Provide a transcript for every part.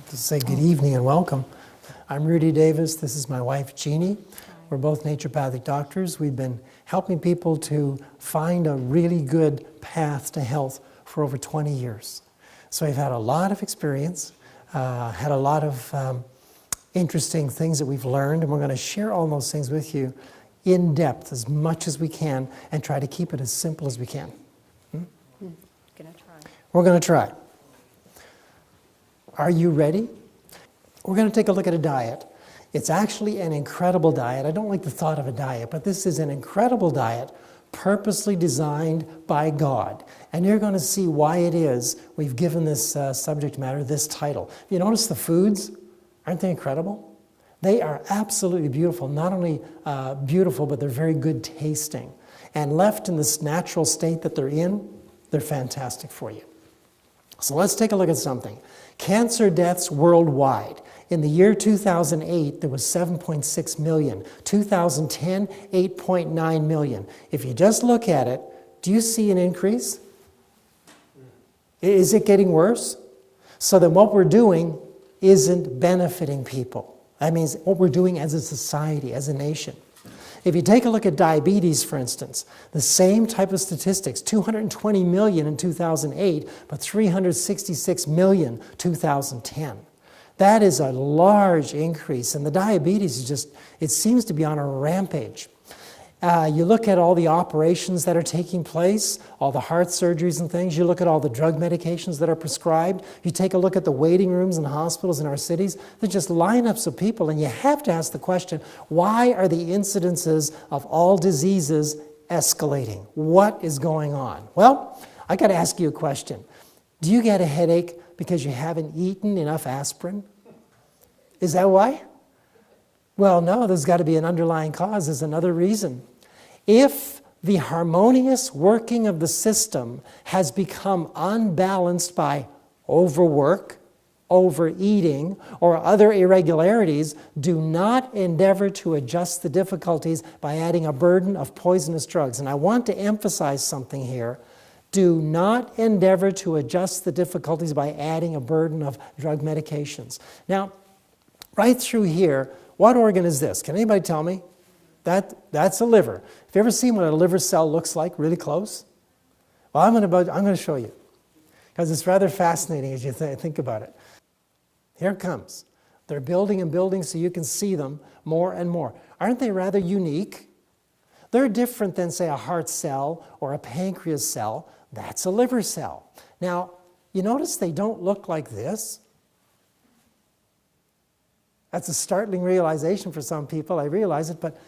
to say good evening and welcome. I'm Rudy Davis. This is my wife, Jeanie. We're both naturopathic doctors. We've been helping people to find a really good path to health for over 20 years. So we've had a lot of experience, had a lot of interesting things that we've learned, and we're going to share all those things with you in depth as much as we can and try to keep it as simple as we can. We're going to try. Are you ready? We're going to take a look at a diet. It's actually an incredible diet. I don't like the thought of a diet, but this is an incredible diet purposely designed by God. And you're going to see why it is we've given this subject matter this title. You notice the foods? Aren't they incredible? They are absolutely beautiful. Not only beautiful, but they're very good tasting. And left in this natural state that they're in, they're fantastic for you. So let's take a look at something. Cancer deaths worldwide. In the year 2008, there was 7.6 million. 2010, 8.9 million. If you just look at it, do you see an increase? Is it getting worse? So then what we're doing isn't benefiting people. That means what we're doing as a society, as a nation. If you take a look at diabetes, for instance, the same type of statistics, 220 million in 2008, but 366 million 2010. That is a large increase, and the diabetes is just, it seems to be on a rampage. You look at all the operations that are taking place, all the heart surgeries and things, you look at all the drug medications that are prescribed, you take a look at the waiting rooms in hospitals in our cities, they're just lineups of people, and you have to ask the question, why are the incidences of all diseases escalating? What is going on? Well, I got to ask you a question. Do you get a headache because you haven't eaten enough aspirin? Is that why? Well, no, there's got to be an underlying cause. There's another reason. If the harmonious working of the system has become unbalanced by overwork, overeating, or other irregularities, do not endeavor to adjust the difficulties by adding a burden of poisonous drugs. And I want to emphasize something here. Do not endeavor to adjust the difficulties by adding a burden of drug medications. Now, right through here, what organ is this? Can anybody tell me? That's a liver. Have you ever seen what a liver cell looks like really close? Well, I'm going to show you, because it's rather fascinating as you think about it. Here it comes. They're building and building so you can see them more and more. Aren't they rather unique? They're different than, say, a heart cell or a pancreas cell. That's a liver cell. Now, you notice they don't look like this? That's a startling realization for some people. I realize it, but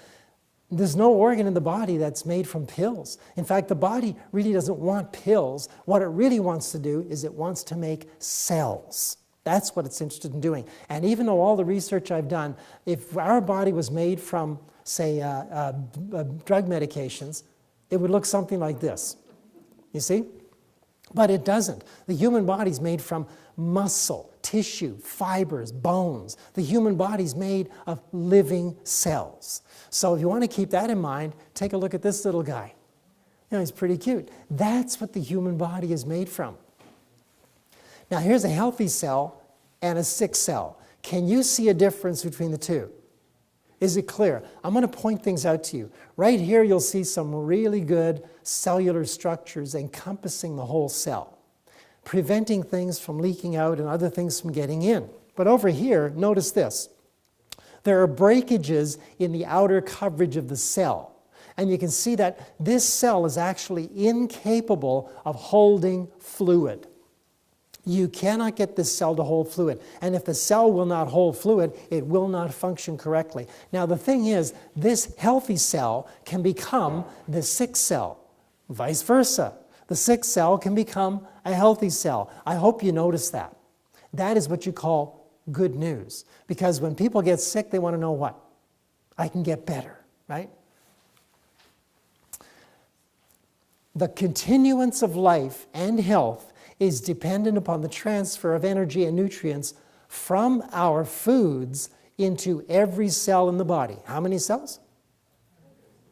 there's no organ in the body that's made from pills. In fact, the body really doesn't want pills. What it really wants to do is it wants to make cells. That's what it's interested in doing. And even though all the research I've done, if our body was made from, say, drug medications, it would look something like this. You see? But it doesn't. The human body's made from muscle, tissue, fibers, bones. The human body's made of living cells. So if you want to keep that in mind, take a look at this little guy. You know, he's pretty cute. That's what the human body is made from. Now here's a healthy cell and a sick cell. Can you see a difference between the two? Is it clear? I'm going to point things out to you. Right here you'll see some really good cellular structures encompassing the whole cell, preventing things from leaking out and other things from getting in. But over here, notice this. There are breakages in the outer coverage of the cell. And you can see that this cell is actually incapable of holding fluid. You cannot get this cell to hold fluid. And if the cell will not hold fluid, it will not function correctly. Now the thing is, this healthy cell can become the sick cell, vice versa. The sick cell can become a healthy cell. I hope you notice that. That is what you call good news. Because when people get sick, they want to know what? I can get better, right? The continuance of life and health is dependent upon the transfer of energy and nutrients from our foods into every cell in the body. How many cells?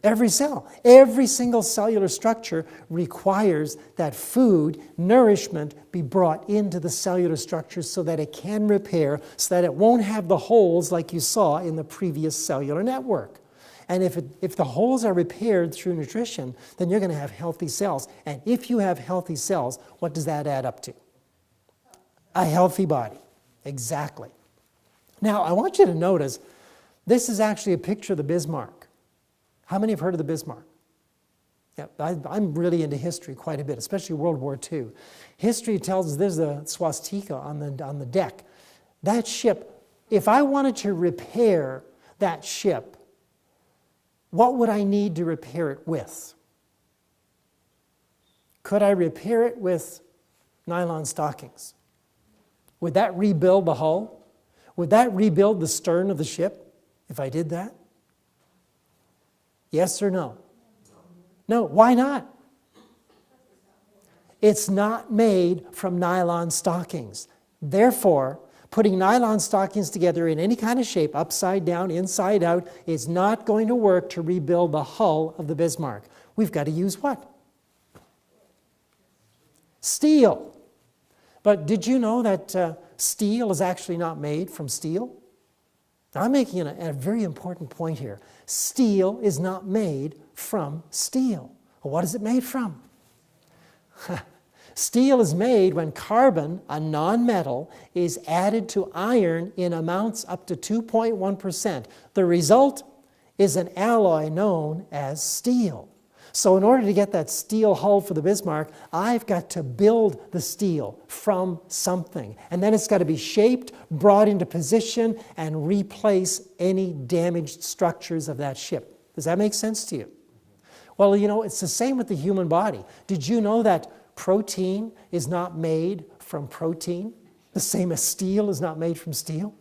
Every cell, every single cellular structure requires that food, nourishment, be brought into the cellular structure so that it can repair, so that it won't have the holes like you saw in the previous cellular network. And if the holes are repaired through nutrition, then you're going to have healthy cells. And if you have healthy cells, what does that add up to? A healthy body. Exactly. Now, I want you to notice, this is actually a picture of the Bismarck. How many have heard of the Bismarck? Yeah, I'm really into history quite a bit, especially World War II. History tells us there's a swastika on the deck. That ship, if I wanted to repair that ship, what would I need to repair it with? Could I repair it with nylon stockings? Would that rebuild the hull? Would that rebuild the stern of the ship if I did that? Yes or no? No. Why not? It's not made from nylon stockings. Therefore, putting nylon stockings together in any kind of shape, upside down, inside out, is not going to work to rebuild the hull of the Bismarck. We've got to use what? Steel. But did you know that steel is actually not made from steel? Now, I'm making a very important point here. Steel is not made from steel. Well, what is it made from? Steel is made when carbon, a nonmetal, is added to iron in amounts up to 2.1%. The result is an alloy known as steel. So in order to get that steel hull for the Bismarck, I've got to build the steel from something. And then it's got to be shaped, brought into position, and replace any damaged structures of that ship. Does that make sense to you? Well, you know, it's the same with the human body. Did you know that protein is not made from protein? The same as steel is not made from steel?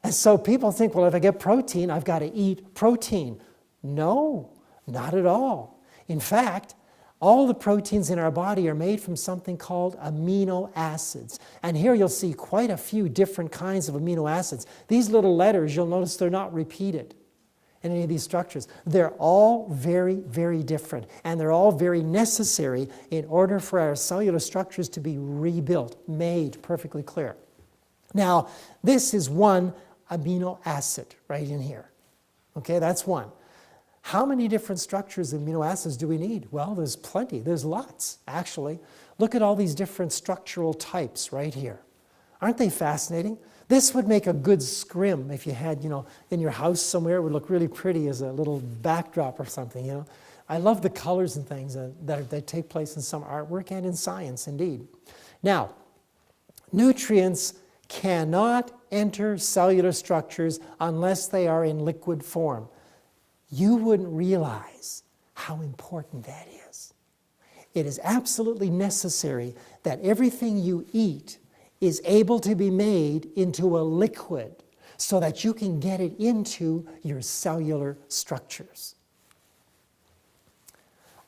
And so people think, well, if I get protein, I've got to eat protein. No, not at all. In fact, all the proteins in our body are made from something called amino acids. And here you'll see quite a few different kinds of amino acids. These little letters, you'll notice they're not repeated in any of these structures. They're all very, very different. And they're all very necessary in order for our cellular structures to be rebuilt, made perfectly clear. Now, this is one amino acid right in here. Okay, that's one. How many different structures of amino acids do we need? Well, there's plenty. There's lots, actually. Look at all these different structural types right here. Aren't they fascinating? This would make a good scrim if you had, you know, in your house somewhere. It would look really pretty as a little backdrop or something, you know. I love the colors and things that take place in some artwork and in science, indeed. Now, nutrients cannot enter cellular structures unless they are in liquid form. You wouldn't realize how important that is. It is absolutely necessary that everything you eat is able to be made into a liquid so that you can get it into your cellular structures.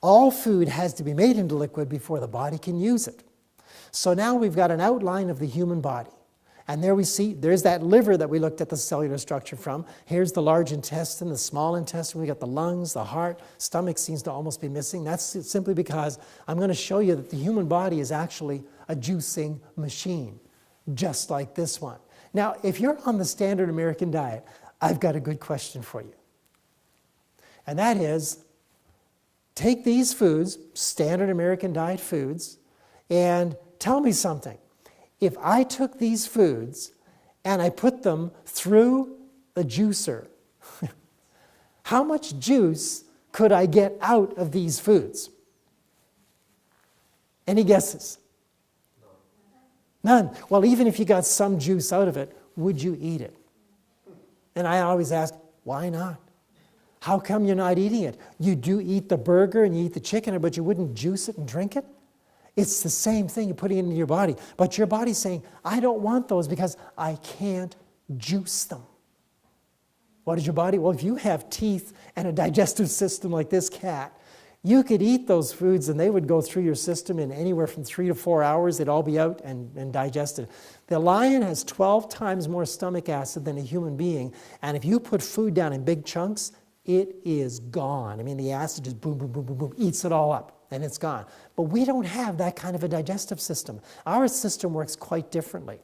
All food has to be made into liquid before the body can use it. So now we've got an outline of the human body. And there we see, there's that liver that we looked at the cellular structure from. Here's the large intestine, the small intestine. We got the lungs, the heart. Stomach seems to almost be missing. That's simply because I'm going to show you that the human body is actually a juicing machine, just like this one. Now, if you're on the standard American diet, I've got a good question for you. And that is, take these foods, standard American diet foods, and tell me something. If I took these foods and I put them through the juicer, how much juice could I get out of these foods? Any guesses? None. Well, even if you got some juice out of it, would you eat it? And I always ask, why not? How come you're not eating it? You do eat the burger and you eat the chicken, but you wouldn't juice it and drink it? It's the same thing, you're putting it into your body. But your body's saying, I don't want those because I can't juice them. What is your body? Well, if you have teeth and a digestive system like this cat, you could eat those foods and they would go through your system in anywhere from 3 to 4 hours. They'd all be out and digested. The lion has 12 times more stomach acid than a human being. And if you put food down in big chunks, it is gone. I mean, the acid just boom, boom, boom, boom, boom, eats it all up, and it's gone. But we don't have that kind of a digestive system. Our system works quite differently.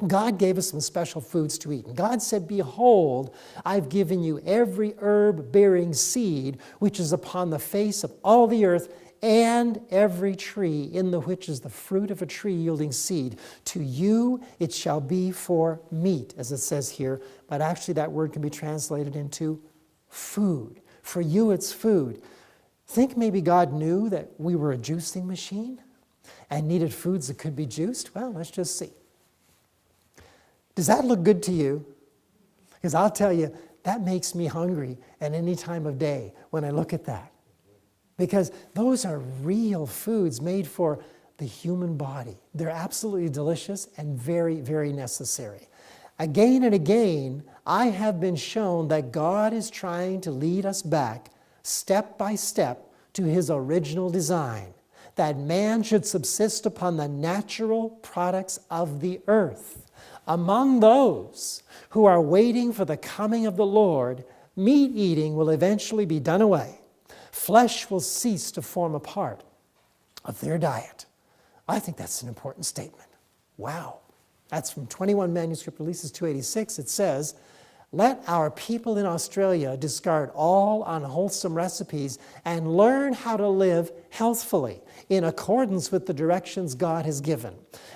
God gave us some special foods to eat. And God said, behold, I've given you every herb bearing seed which is upon the face of all the earth, and every tree in the which is the fruit of a tree yielding seed. To you it shall be for meat, as it says here, but actually that word can be translated into food. For you it's food. Think maybe God knew that we were a juicing machine and needed foods that could be juiced? Well, let's just see. Does that look good to you? Because I'll tell you, that makes me hungry at any time of day when I look at that. Because those are real foods made for the human body. They're absolutely delicious and very, very necessary. Again and again, I have been shown that God is trying to lead us back, step by step, to his original design, that man should subsist upon the natural products of the earth. Among those who are waiting for the coming of the Lord, meat eating will eventually be done away. Flesh will cease to form a part of their diet. I think that's an important statement. Wow. That's from 21 Manuscript Releases 286. It says, let our people in Australia discard all unwholesome recipes and learn how to live healthfully in accordance with the directions God has given.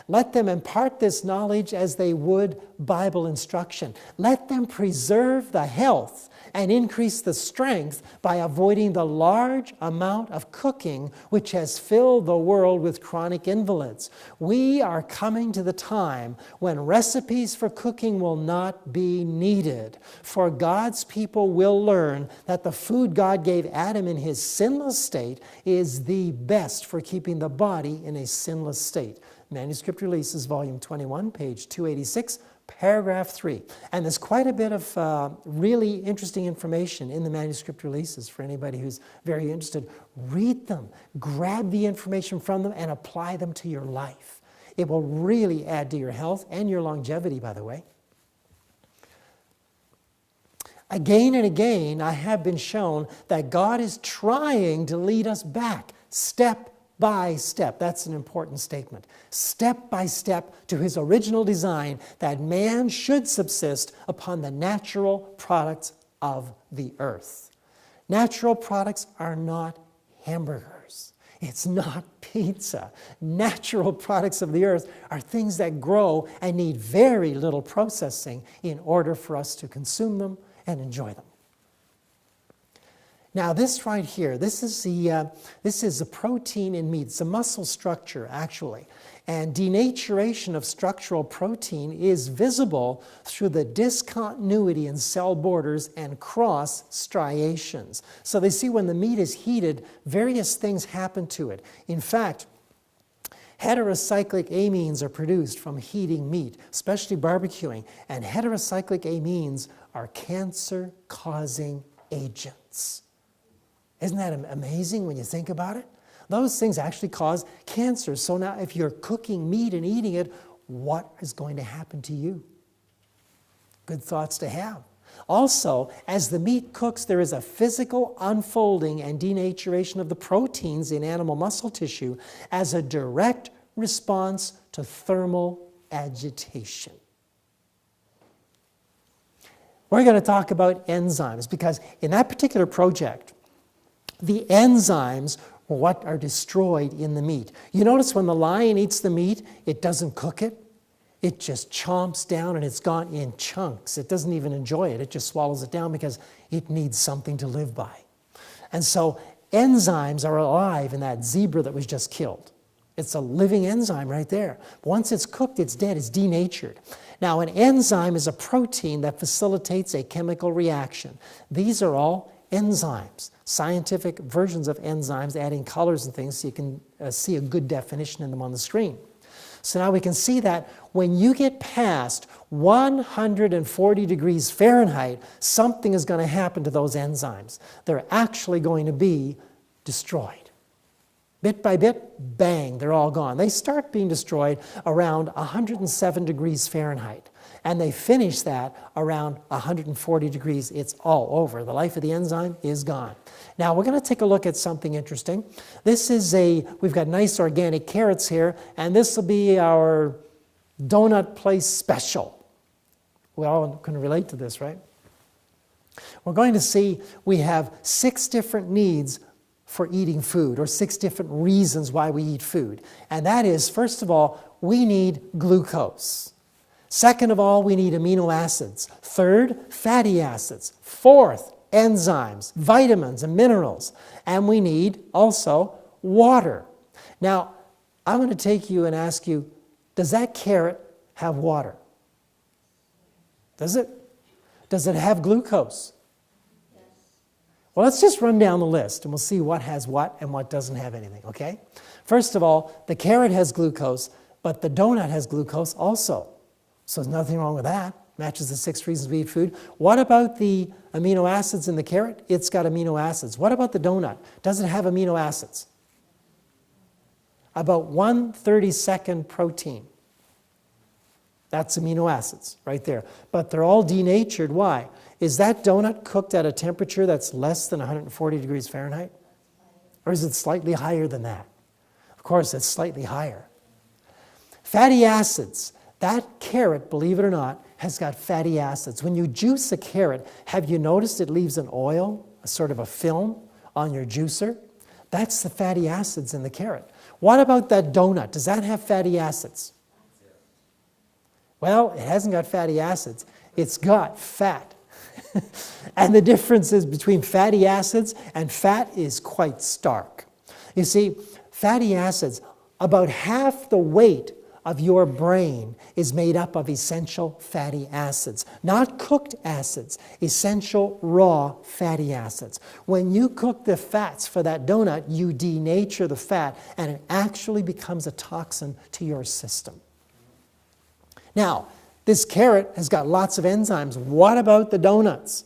Let them impart this knowledge as they would Bible instruction. Let them preserve the health and increase the strength by avoiding the large amount of cooking which has filled the world with chronic invalids. We are coming to the time when recipes for cooking will not be needed, for God's people will learn that the food God gave Adam in his sinless state is the best for keeping the body in a sinless state. Manuscript Releases, Volume 21, page 286, paragraph 3. And there's quite a bit of really interesting information in the Manuscript Releases for anybody who's very interested. Read them, grab the information from them, and apply them to your life. It will really add to your health and your longevity, by the way. Again and again, I have been shown that God is trying to lead us back, step by step. That's an important statement. Step by step to his original design that man should subsist upon the natural products of the earth. Natural products are not hamburgers. It's not pizza. Natural products of the earth are things that grow and need very little processing in order for us to consume them and enjoy them. Now this right here, this is a protein in meat. It's a muscle structure, actually. And denaturation of structural protein is visible through the discontinuity in cell borders and cross striations. So they see when the meat is heated, various things happen to it. In fact, heterocyclic amines are produced from heating meat, especially barbecuing. And heterocyclic amines are cancer-causing agents. Isn't that amazing when you think about it? Those things actually cause cancer. So now if you're cooking meat and eating it, what is going to happen to you? Good thoughts to have. Also, as the meat cooks, there is a physical unfolding and denaturation of the proteins in animal muscle tissue as a direct response to thermal agitation. We're going to talk about enzymes because in that particular project, the enzymes are what are destroyed in the meat. You notice when the lion eats the meat, it doesn't cook it. It just chomps down and it's gone in chunks. It doesn't even enjoy it. It just swallows it down because it needs something to live by. And so enzymes are alive in that zebra that was just killed. It's a living enzyme right there. Once it's cooked, it's dead. It's denatured. Now, an enzyme is a protein that facilitates a chemical reaction. These are all enzymes, scientific versions of enzymes, adding colors and things so you can see a good definition in them on the screen. So now we can see that when you get past 140 degrees Fahrenheit, something is going to happen to those enzymes. They're actually going to be destroyed. Bit by bit, bang, they're all gone. They start being destroyed around 107 degrees Fahrenheit. And they finish that around 140 degrees. It's all over. The life of the enzyme is gone. Now we're going to take a look at something interesting. We've got nice organic carrots here, and this will be our donut place special. We all can relate to this, right? We're going to see we have 6 different needs for eating food, or 6 different reasons why we eat food. And that is, first of all, we need glucose. Second of all, we need amino acids. Third, fatty acids. Fourth, enzymes, vitamins, and minerals. And we need also water. Now, I'm going to take you and ask you, does that carrot have water? Does it? Does it have glucose? Yes. Well, let's just run down the list and we'll see what has what and what doesn't have anything, okay? First of all, the carrot has glucose, but the donut has glucose also. So there's nothing wrong with that. Matches the 6 reasons we eat food. What about the amino acids in the carrot? It's got amino acids. What about the donut? Does it have amino acids? About 1/32nd protein. That's amino acids right there. But they're all denatured. Why? Is that donut cooked at a temperature that's less than 140 degrees Fahrenheit? Or is it slightly higher than that? Of course, it's slightly higher. Fatty acids. That carrot, believe it or not, has got fatty acids. When you juice a carrot, have you noticed it leaves an oil, a sort of a film on your juicer? That's the fatty acids in the carrot. What about that donut? Does that have fatty acids? Well, it hasn't got fatty acids. It's got fat. And the differences between fatty acids and fat is quite stark. You see, fatty acids, about half the weight of your brain is made up of essential fatty acids. Not cooked acids, essential raw fatty acids. When you cook the fats for that donut, you denature the fat and it actually becomes a toxin to your system. Now, this carrot has got lots of enzymes. What about the donuts?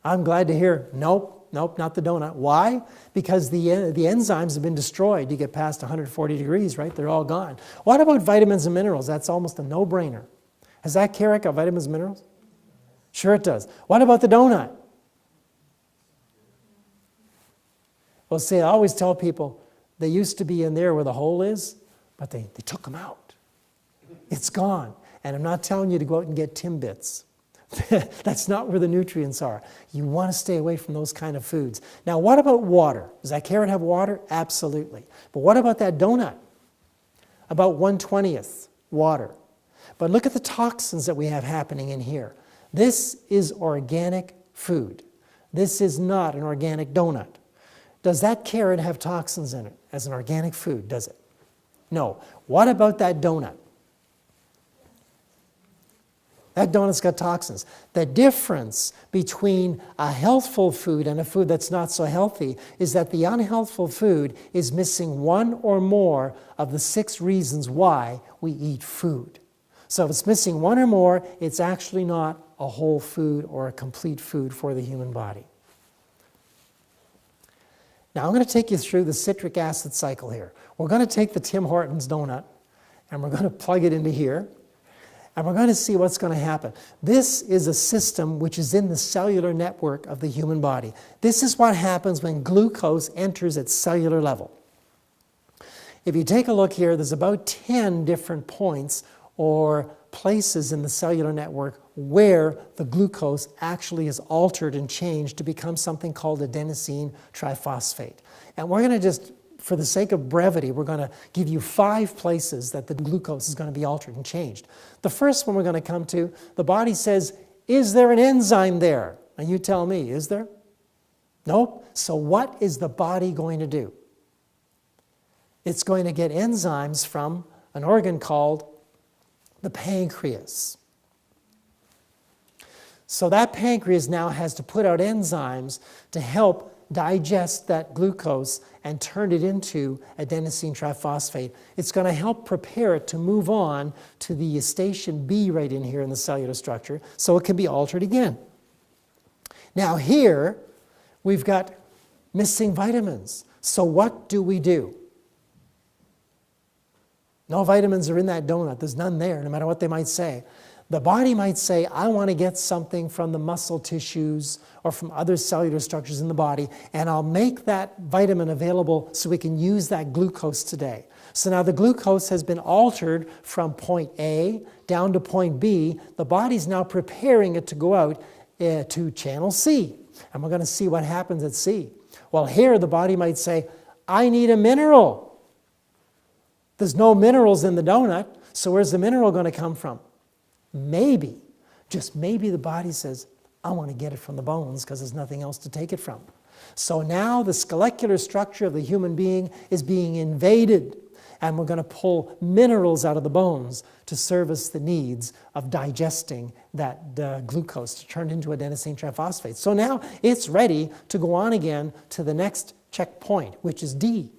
I'm glad to hear, nope, not the donut. Why? Because the enzymes have been destroyed. You get past 140 degrees, right? They're all gone. What about vitamins and minerals? That's almost a no-brainer. Has that carrot got vitamins and minerals? Sure it does. What about the donut? Well, see, I always tell people, they used to be in there where the hole is, but they took them out. It's gone. And I'm not telling you to go out and get Timbits. That's not where the nutrients are. You want to stay away from those kind of foods. Now, what about water? Does that carrot have water? Absolutely. But what about that donut? About 1/20th water. But look at the toxins that we have happening in here. This is organic food. This is not an organic donut. Does that carrot have toxins in it as an organic food? Does it? No. What about that donut? That donut's got toxins. The difference between a healthful food and a food that's not so healthy is that the unhealthful food is missing 1 or more of the 6 reasons why we eat food. So if it's missing 1 or more, it's actually not a whole food or a complete food for the human body. Now I'm going to take you through the citric acid cycle here. We're going to take the Tim Hortons donut and we're going to plug it into here. And we're going to see what's going to happen. This is a system which is in the cellular network of the human body. This is what happens when glucose enters its cellular level. If you take a look here, there's about 10 different points or places in the cellular network where the glucose actually is altered and changed to become something called adenosine triphosphate. And we're going to just, for the sake of brevity, we're going to give you 5 places that the glucose is going to be altered and changed. The first one we're going to come to, the body says, is there an enzyme there? And you tell me, is there? Nope. So what is the body going to do? It's going to get enzymes from an organ called the pancreas. So that pancreas now has to put out enzymes to help digest that glucose and turn it into adenosine triphosphate. It's going to help prepare it to move on to the station B right in here in the cellular structure so it can be altered again. Now here we've got missing vitamins. So what do we do? No vitamins are in that donut. There's none there, no matter what they might say. The body might say, I want to get something from the muscle tissues or from other cellular structures in the body, and I'll make that vitamin available so we can use that glucose today. So now the glucose has been altered from point A down to point B. The body's now preparing it to go out to channel C. And we're going to see what happens at C. Well, here the body might say, I need a mineral. There's no minerals in the donut, so where's the mineral going to come from? Maybe, just maybe the body says, I want to get it from the bones because there's nothing else to take it from. So now the skeletal structure of the human being is being invaded, and we're going to pull minerals out of the bones to service the needs of digesting that glucose to turn into adenosine triphosphate. So now it's ready to go on again to the next checkpoint, which is D.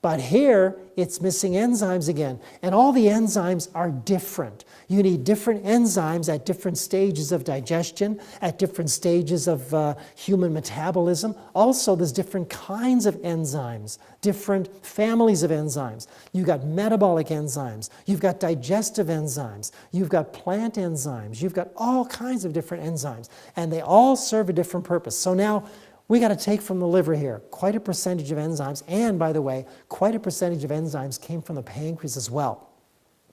But here, it's missing enzymes again. And all the enzymes are different. You need different enzymes at different stages of digestion, at different stages of human metabolism. Also, there's different kinds of enzymes, different families of enzymes. You've got metabolic enzymes. You've got digestive enzymes. You've got plant enzymes. You've got all kinds of different enzymes. And they all serve a different purpose. So now, we got to take from the liver here quite a percentage of enzymes, and by the way, quite a percentage of enzymes came from the pancreas as well.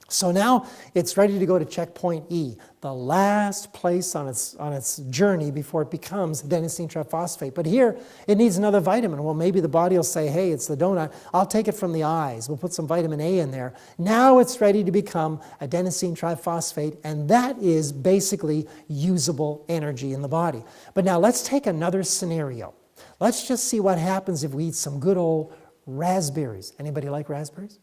So now it's ready to go to checkpoint E, the last place on its journey before it becomes adenosine triphosphate. But here, it needs another vitamin. Well, maybe the body will say, hey, it's the donut. I'll take it from the eyes. We'll put some vitamin A in there. Now it's ready to become adenosine triphosphate, and that is basically usable energy in the body. But now let's take another scenario. Let's just see what happens if we eat some good old raspberries. Anybody like raspberries?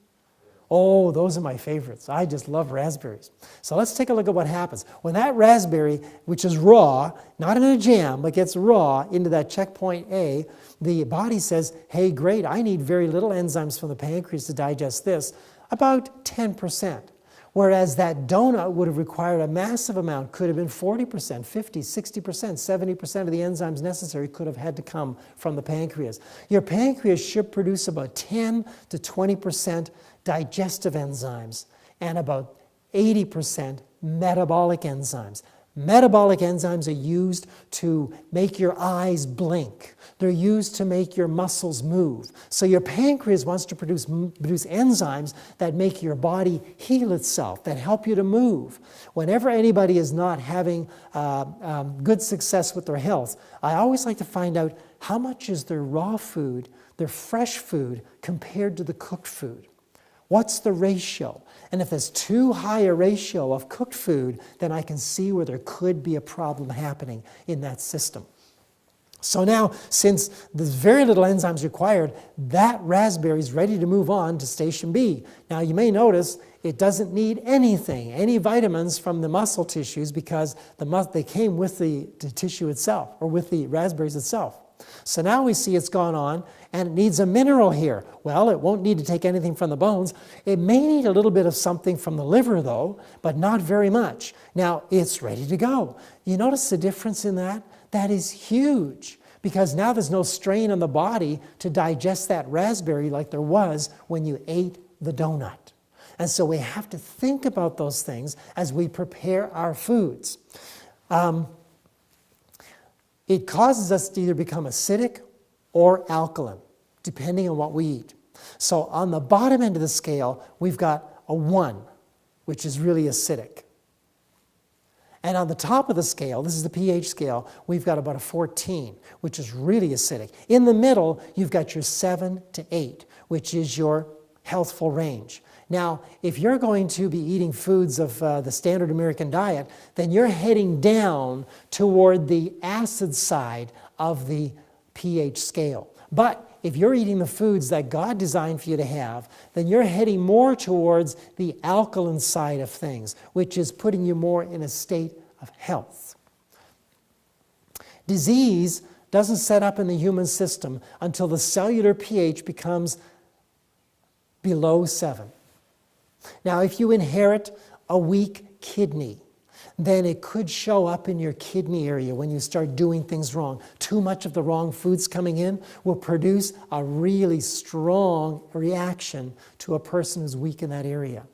Oh, those are my favorites. I just love raspberries. So let's take a look at what happens. When that raspberry, which is raw, not in a jam, but gets raw into that checkpoint A, the body says, hey, great, I need very little enzymes from the pancreas to digest this, about 10%. Whereas that donut would have required a massive amount, could have been 40%, 50, 60%, 70% of the enzymes necessary could have had to come from the pancreas. Your pancreas should produce about 10 to 20% digestive enzymes and about 80% metabolic enzymes. Metabolic enzymes are used to make your eyes blink. They're used to make your muscles move. So your pancreas wants to produce enzymes that make your body heal itself, that help you to move. Whenever anybody is not having good success with their health, I always like to find out how much is their raw food, their fresh food, compared to the cooked food. What's the ratio? And if there's too high a ratio of cooked food, then I can see where there could be a problem happening in that system. So now, since there's very little enzymes required, that raspberry is ready to move on to station B. Now you may notice it doesn't need anything, any vitamins from the muscle tissues, because they came with the tissue itself, or with the raspberries itself. So now we see it's gone on, and it needs a mineral here. Well, it won't need to take anything from the bones. It may need a little bit of something from the liver, though, but not very much. Now, it's ready to go. You notice the difference in that? That is huge, because now there's no strain on the body to digest that raspberry like there was when you ate the donut. And so we have to think about those things as we prepare our foods. It causes us to either become acidic or alkaline, depending on what we eat. So on the bottom end of the scale, we've got a 1, which is really acidic. And on the top of the scale, this is the pH scale, we've got about a 14, which is really acidic. In the middle, you've got your 7 to 8, which is your healthful range. Now, if you're going to be eating foods of the standard American diet, then you're heading down toward the acid side of the pH scale. But if you're eating the foods that God designed for you to have, then you're heading more towards the alkaline side of things, which is putting you more in a state of health. Disease doesn't set up in the human system until the cellular pH becomes below 7. Now, if you inherit a weak kidney, then it could show up in your kidney area when you start doing things wrong. Too much of the wrong foods coming in will produce a really strong reaction to a person who's weak in that area.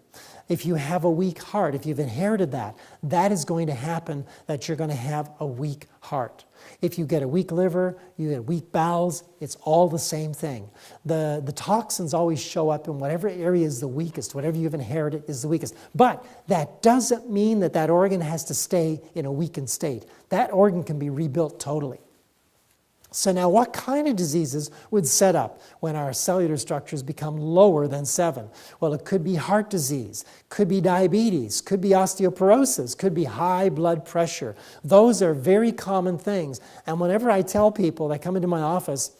If you have a weak heart, if you've inherited that, that is going to happen, that you're going to have a weak heart. If you get a weak liver, you get weak bowels, it's all the same thing. The toxins always show up in whatever area is the weakest, whatever you've inherited is the weakest. But that doesn't mean that that organ has to stay in a weakened state. That organ can be rebuilt totally. So now what kind of diseases would set up when our cellular structures become lower than 7? Well, it could be heart disease, could be diabetes, could be osteoporosis, could be high blood pressure. Those are very common things. And whenever I tell people that come into my office,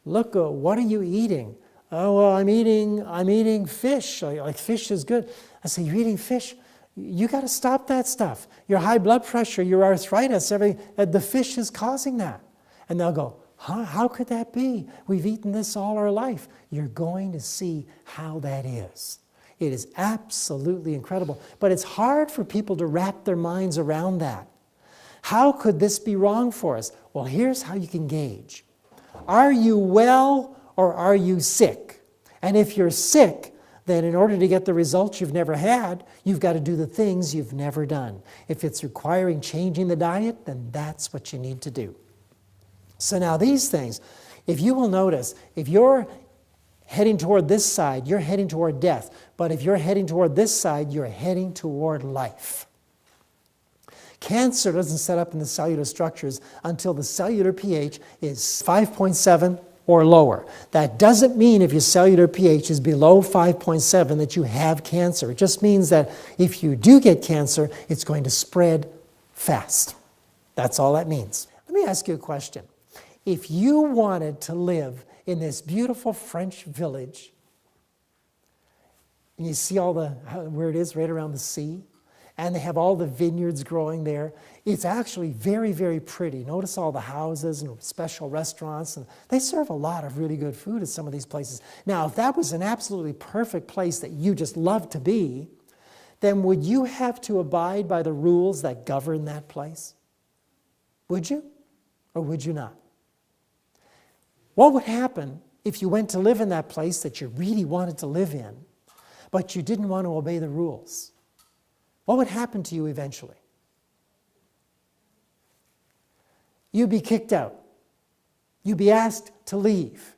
look, what are you eating? Oh, well, I'm eating fish. Like fish is good. I say, you're eating fish? You got to stop that stuff. Your high blood pressure, your arthritis, everything, the fish is causing that. And they'll go, huh, how could that be? We've eaten this all our life. You're going to see how that is. It is absolutely incredible. But it's hard for people to wrap their minds around that. How could this be wrong for us? Well, here's how you can gauge. Are you well or are you sick? And if you're sick, then in order to get the results you've never had, you've got to do the things you've never done. If it's requiring changing the diet, then that's what you need to do. So now these things, if you will notice, if you're heading toward this side, you're heading toward death. But if you're heading toward this side, you're heading toward life. Cancer doesn't set up in the cellular structures until the cellular pH is 5.7 or lower. That doesn't mean if your cellular pH is below 5.7 that you have cancer. It just means that if you do get cancer, it's going to spread fast. That's all that means. Let me ask you a question. If you wanted to live in this beautiful French village, and you see all the, where it is right around the sea, and they have all the vineyards growing there, it's actually very, very pretty. Notice all the houses and special restaurants, and they serve a lot of really good food at some of these places. Now, if that was an absolutely perfect place that you just love to be, then would you have to abide by the rules that govern that place? Would you? Or would you not? What would happen if you went to live in that place that you really wanted to live in, but you didn't want to obey the rules? What would happen to you eventually? You'd be kicked out. You'd be asked to leave.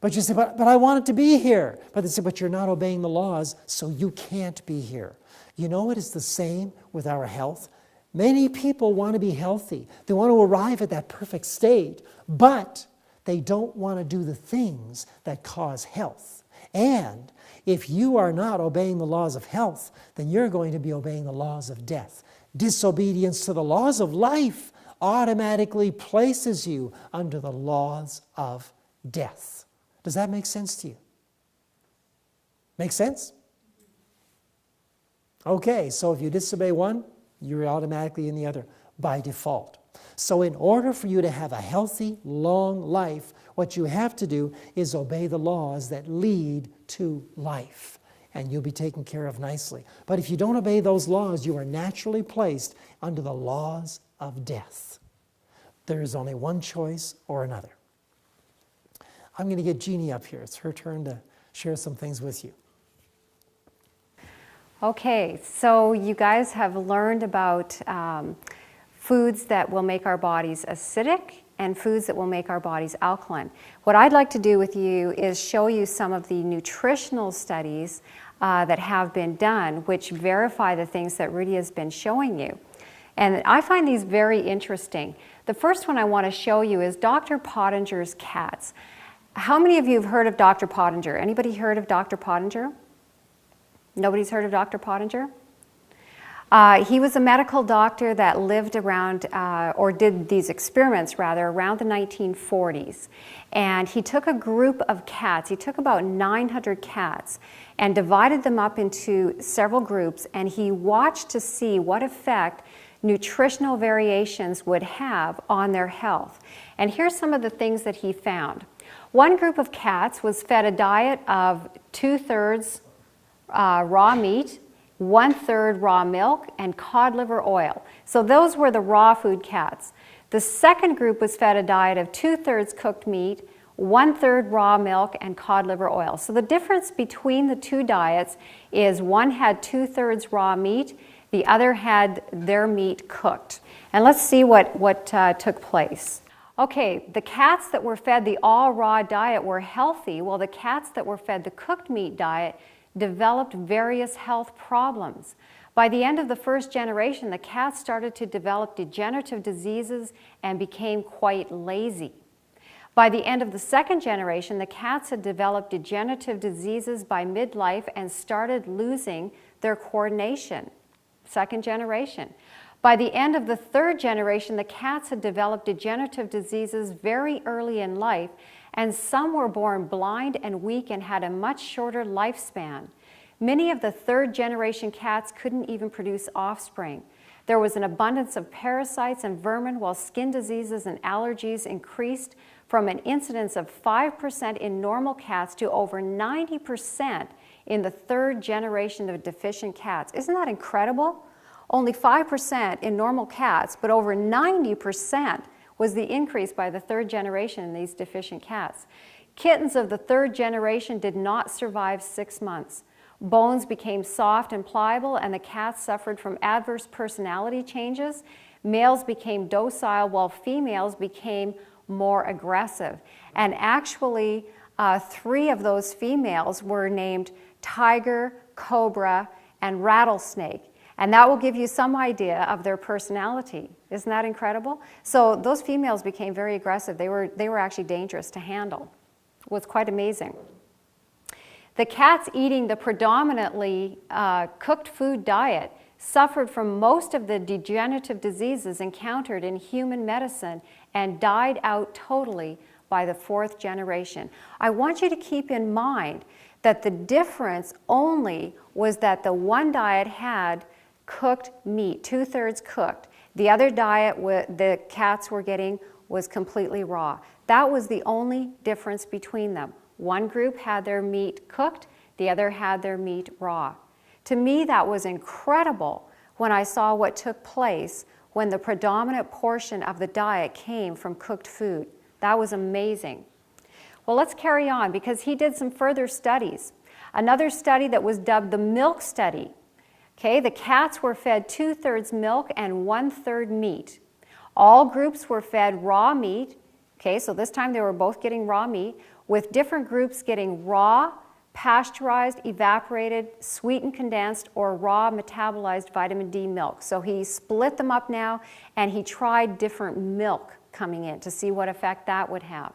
But you say, but I wanted to be here. But they say, but you're not obeying the laws, so you can't be here. You know what is the same with our health? Many people want to be healthy. They want to arrive at that perfect state, but they don't want to do the things that cause health. And if you are not obeying the laws of health, then you're going to be obeying the laws of death. Disobedience to the laws of life automatically places you under the laws of death. Does that make sense to you? Make sense? Okay, so if you disobey one, you're automatically in the other by default. So in order for you to have a healthy, long life, what you have to do is obey the laws that lead to life, and you'll be taken care of nicely. But if you don't obey those laws, you are naturally placed under the laws of death. There is only one choice or another. I'm going to get Jeanie up here. It's her turn to share some things with you. Okay, so you guys have learned about foods that will make our bodies acidic and foods that will make our bodies alkaline. What I'd like to do with you is show you some of the nutritional studies that have been done which verify the things that Rudy has been showing you. And I find these very interesting. The first one I want to show you is Dr. Pottinger's cats. How many of you have heard of Dr. Pottinger? Anybody heard of Dr. Pottinger? Nobody's heard of Dr. Pottinger? He was a medical doctor that lived around, or did these experiments rather, around the 1940s. And he took a group of cats, he took about 900 cats, and divided them up into several groups, and he watched to see what effect nutritional variations would have on their health. And here's some of the things that he found. One group of cats was fed a diet of 2/3 raw meat 1/3 raw milk, and cod liver oil. So those were the raw food cats. The second group was fed a diet of 2/3 cooked meat, 1/3 raw milk, and cod liver oil. So the difference between the two diets is one had 2/3 raw meat, the other had their meat cooked. And let's see what took place. Okay, the cats that were fed the all raw diet were healthy, while the cats that were fed the cooked meat diet developed various health problems. By the end of the first generation, the cats started to develop degenerative diseases and became quite lazy. By the end of the second generation, the cats had developed degenerative diseases by midlife and started losing their coordination. Second generation. By the end of the third generation, the cats had developed degenerative diseases very early in life, and some were born blind and weak and had a much shorter lifespan. Many of the third generation cats couldn't even produce offspring. There was an abundance of parasites and vermin, while skin diseases and allergies increased from an incidence of 5% in normal cats to over 90% in the third generation of deficient cats. Isn't that incredible? Only 5% in normal cats, but over 90% was the increase by the third generation in these deficient cats. Kittens of the third generation did not survive 6 months. Bones became soft and pliable, and the cats suffered from adverse personality changes. Males became docile, while females became more aggressive. And actually, 3 of those females were named tiger, cobra, and rattlesnake. And that will give you some idea of their personality. Isn't that incredible? So those females became very aggressive. They were actually dangerous to handle. It was quite amazing. The cats eating the predominantly cooked food diet suffered from most of the degenerative diseases encountered in human medicine and died out totally by the 4th generation. I want you to keep in mind that the difference only was that the one diet had cooked meat, 2/3 cooked. The other diet the cats were getting was completely raw. That was the only difference between them. One group had their meat cooked, the other had their meat raw. To me, that was incredible when I saw what took place when the predominant portion of the diet came from cooked food. That was amazing. Well, let's carry on, because he did some further studies. Another study that was dubbed the milk study. Okay, the cats were fed 2/3 milk and 1/3 meat. All groups were fed raw meat. Okay, so this time they were both getting raw meat, with different groups getting raw, pasteurized, evaporated, sweetened, condensed, or raw metabolized vitamin D milk. So he split them up now, and he tried different milk coming in to see what effect that would have.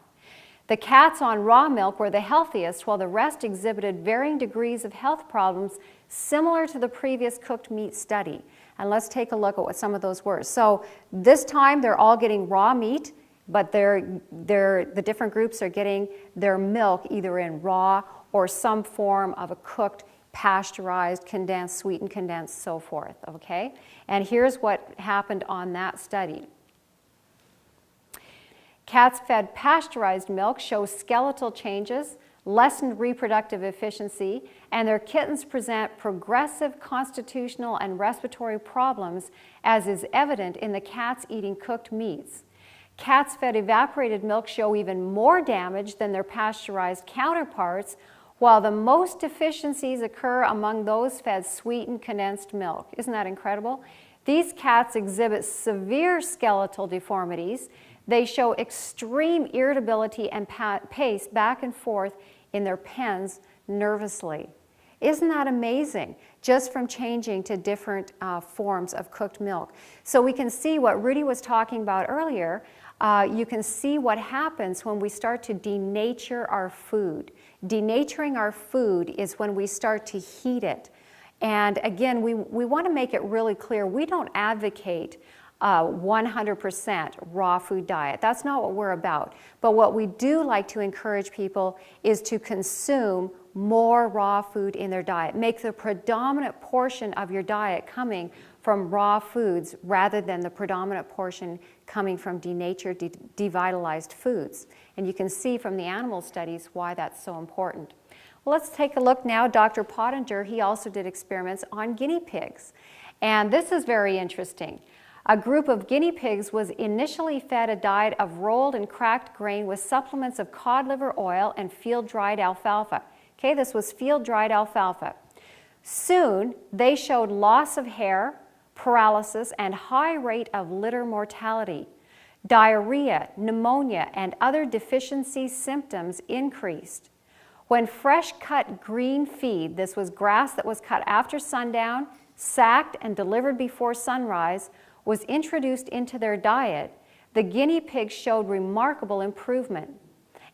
The cats on raw milk were the healthiest, while the rest exhibited varying degrees of health problems similar to the previous cooked meat study. And let's take a look at what some of those were. So this time they're all getting raw meat, but the different groups are getting their milk either in raw or some form of a cooked, pasteurized, condensed, sweetened, condensed, so forth, okay? And here's what happened on that study. Cats fed pasteurized milk show skeletal changes, lessened reproductive efficiency, and their kittens present progressive constitutional and respiratory problems, as is evident in the cats eating cooked meats. Cats fed evaporated milk show even more damage than their pasteurized counterparts, while the most deficiencies occur among those fed sweetened condensed milk. Isn't that incredible? These cats exhibit severe skeletal deformities. They show extreme irritability and pace back and forth in their pens nervously. Isn't that amazing? Just from changing to different forms of cooked milk. So we can see what Rudy was talking about earlier. You can see what happens when we start to denature our food. Denaturing our food is when we start to heat it. And again, we want to make it really clear, we don't advocate 100% raw food diet. That's not what we're about. But what we do like to encourage people is to consume more raw food in their diet. Make the predominant portion of your diet coming from raw foods rather than the predominant portion coming from denatured, devitalized foods. And you can see from the animal studies why that's so important. Let's take a look now. Dr. Pottinger, he also did experiments on guinea pigs. And this is very interesting. A group of guinea pigs was initially fed a diet of rolled and cracked grain with supplements of cod liver oil and field-dried alfalfa. Okay, this was field-dried alfalfa. Soon, they showed loss of hair, paralysis, and high rate of litter mortality. Diarrhea, pneumonia, and other deficiency symptoms increased. When fresh-cut green feed, this was grass that was cut after sundown, sacked and delivered before sunrise, was introduced into their diet, the guinea pigs showed remarkable improvement.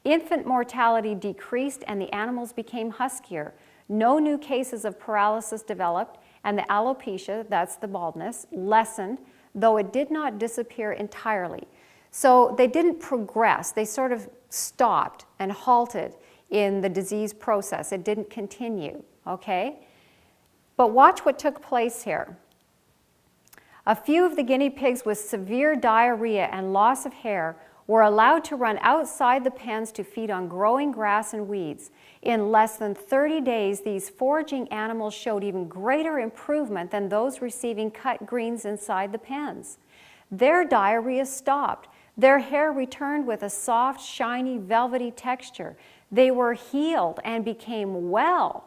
Infant mortality decreased and the animals became huskier. No new cases of paralysis developed, and the alopecia, that's the baldness, lessened, though it did not disappear entirely. So they didn't progress. They sort of stopped and halted in the disease process. It didn't continue, okay? But watch what took place here. A few of the guinea pigs with severe diarrhea and loss of hair were allowed to run outside the pens to feed on growing grass and weeds. In less than 30 days, these foraging animals showed even greater improvement than those receiving cut greens inside the pens. Their diarrhea stopped. Their hair returned with a soft, shiny, velvety texture. They were healed and became well.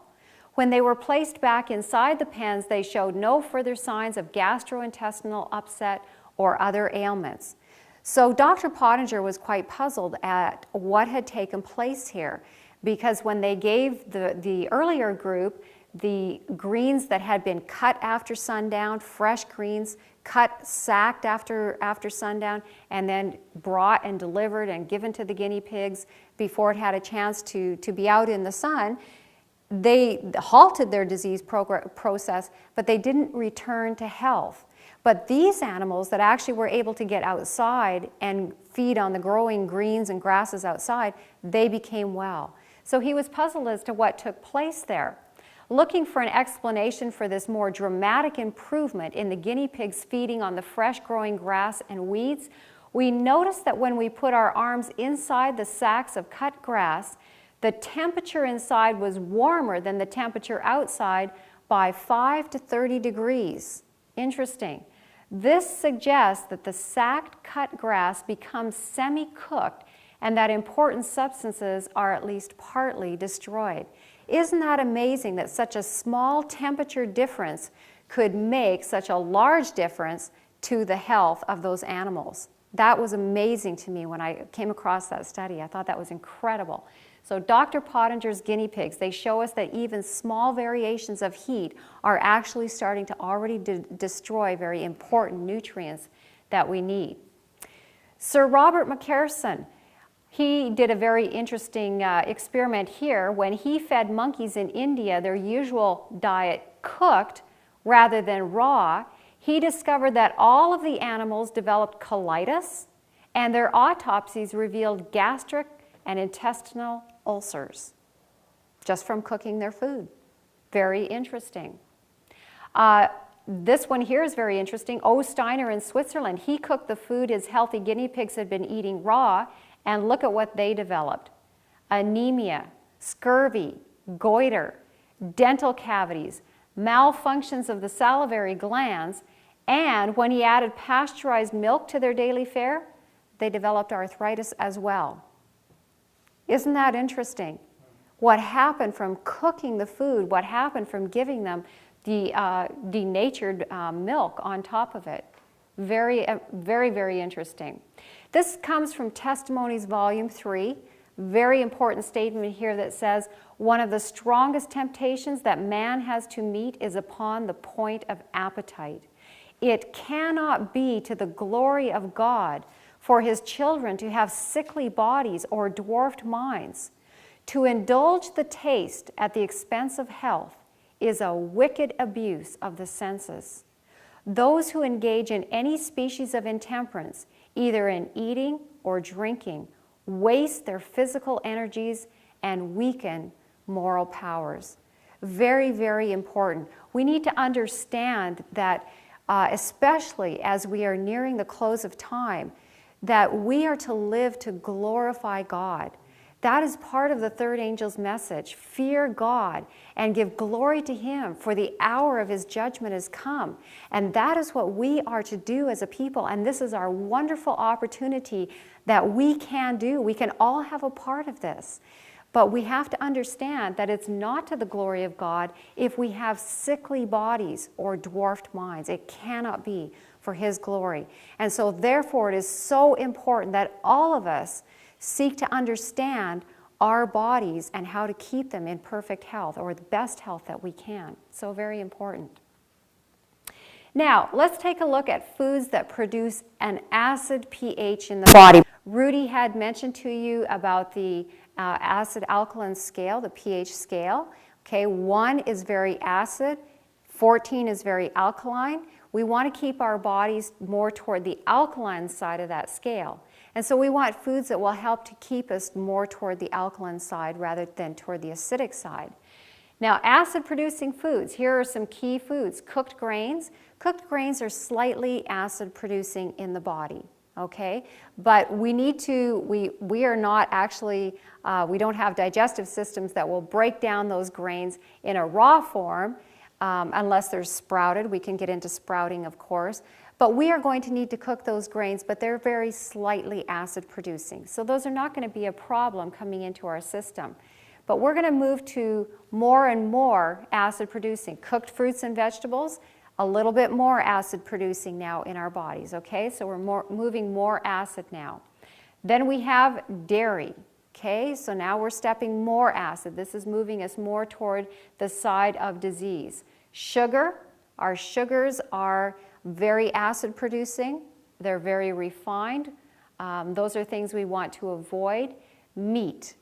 When they were placed back inside the pens, they showed no further signs of gastrointestinal upset or other ailments. So Dr. Pottinger was quite puzzled at what had taken place here, because when they gave the earlier group the greens that had been cut after sundown, fresh greens, cut, sacked after sundown, and then brought and delivered and given to the guinea pigs before it had a chance to be out in the sun, they halted their disease process, but they didn't return to health. But these animals that actually were able to get outside and feed on the growing greens and grasses outside, they became well. So he was puzzled as to what took place there. Looking for an explanation for this more dramatic improvement in the guinea pigs feeding on the fresh growing grass and weeds, we noticed that when we put our arms inside the sacks of cut grass, the temperature inside was warmer than the temperature outside by 5 to 30 degrees. Interesting. This suggests that the sacked cut grass becomes semi-cooked and that important substances are at least partly destroyed. Isn't that amazing that such a small temperature difference could make such a large difference to the health of those animals? That was amazing to me when I came across that study. I thought that was incredible. So Dr. Pottinger's guinea pigs, they show us that even small variations of heat are actually starting to already destroy very important nutrients that we need. Sir Robert McCarson, he did a very interesting experiment here. When he fed monkeys in India their usual diet cooked rather than raw, he discovered that all of the animals developed colitis, and their autopsies revealed gastric and intestinal ulcers just from cooking their food. Very interesting. This one here is very interesting. O. Steiner in Switzerland, he cooked the food his healthy guinea pigs had been eating raw, and look at what they developed. Anemia, scurvy, goiter, dental cavities, malfunctions of the salivary glands, and when he added pasteurized milk to their daily fare, they developed arthritis as well. Isn't that interesting? What happened from cooking the food, what happened from giving them the denatured milk on top of it. Very, very interesting. This comes from Testimonies, Volume 3. Very important statement here that says, one of the strongest temptations that man has to meet is upon the point of appetite. It cannot be to the glory of God for his children to have sickly bodies or dwarfed minds. To indulge the taste at the expense of health is a wicked abuse of the senses. Those who engage in any species of intemperance, either in eating or drinking, waste their physical energies and weaken moral powers. Very, very important. We need to understand that, especially as we are nearing the close of time, that we are to live to glorify God, That is part of the third angel's message. Fear God and give glory to Him, for the hour of His judgment has come. And that is what we are to do as a people. And this is our wonderful opportunity that we can do. We can all have a part of this. But we have to understand that it's not to the glory of God if we have sickly bodies or dwarfed minds. It cannot be for His glory. And so therefore it is so important that all of us seek to understand our bodies and how to keep them in perfect health, or the best health that we can. So very important. Now, let's take a look at foods that produce an acid pH in the body. Rudy had mentioned to you about the acid-alkaline scale, the pH scale. Okay, 1 is very acid, 14 is very alkaline. We want to keep our bodies more toward the alkaline side of that scale. And so we want foods that will help to keep us more toward the alkaline side rather than toward the acidic side. Now, acid-producing foods, here are some key foods. Cooked grains. Cooked grains are slightly acid-producing in the body, okay? But we need to, we are not actually, we don't have digestive systems that will break down those grains in a raw form unless they're sprouted. We can get into sprouting, of course. But we are going to need to cook those grains, but they're very slightly acid producing. So those are not going to be a problem coming into our system. But we're going to move to more and more acid producing. Cooked fruits and vegetables, a little bit more acid producing now in our bodies, okay? So we're moving more acid now. Then we have dairy, okay? So now we're stepping more acid. This is moving us more toward the side of disease. Sugar, our sugars are very acid producing. They're very refined. Those are things we want to avoid. Meat.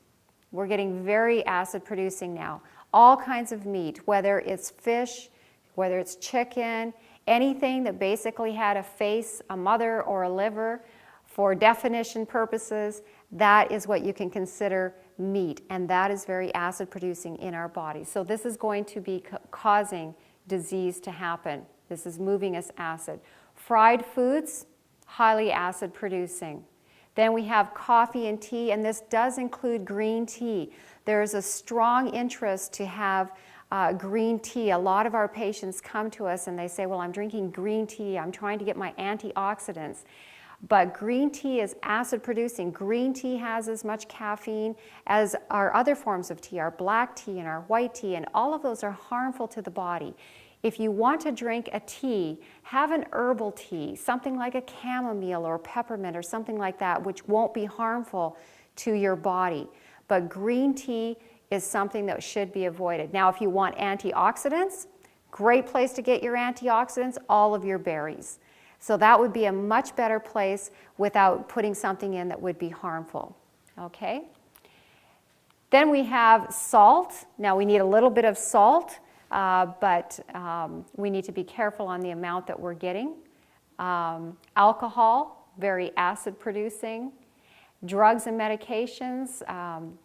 We're getting very acid producing now. All kinds of meat, whether it's fish, whether it's chicken, anything that basically had a face, a mother, or a liver, for definition purposes, that is what you can consider meat, and that is very acid producing in our body. So this is going to be causing disease to happen. This is moving us acid. Fried foods, highly acid producing. Then we have coffee and tea, and this does include green tea. There is a strong interest to have green tea. A lot of our patients come to us and they say, well, I'm drinking green tea. I'm trying to get my antioxidants. But green tea is acid producing. Green tea has as much caffeine as our other forms of tea, our black tea and our white tea, and all of those are harmful to the body. If you want to drink a tea, have an herbal tea, something like a chamomile or peppermint or something like that, which won't be harmful to your body. But green tea is something that should be avoided. Now, if you want antioxidants, great place to get your antioxidants, all of your berries. So that would be a much better place without putting something in that would be harmful. Okay? Then we have salt. Now, we need a little bit of salt. But we need to be careful on the amount that we're getting. Alcohol, very acid producing. Drugs and medications,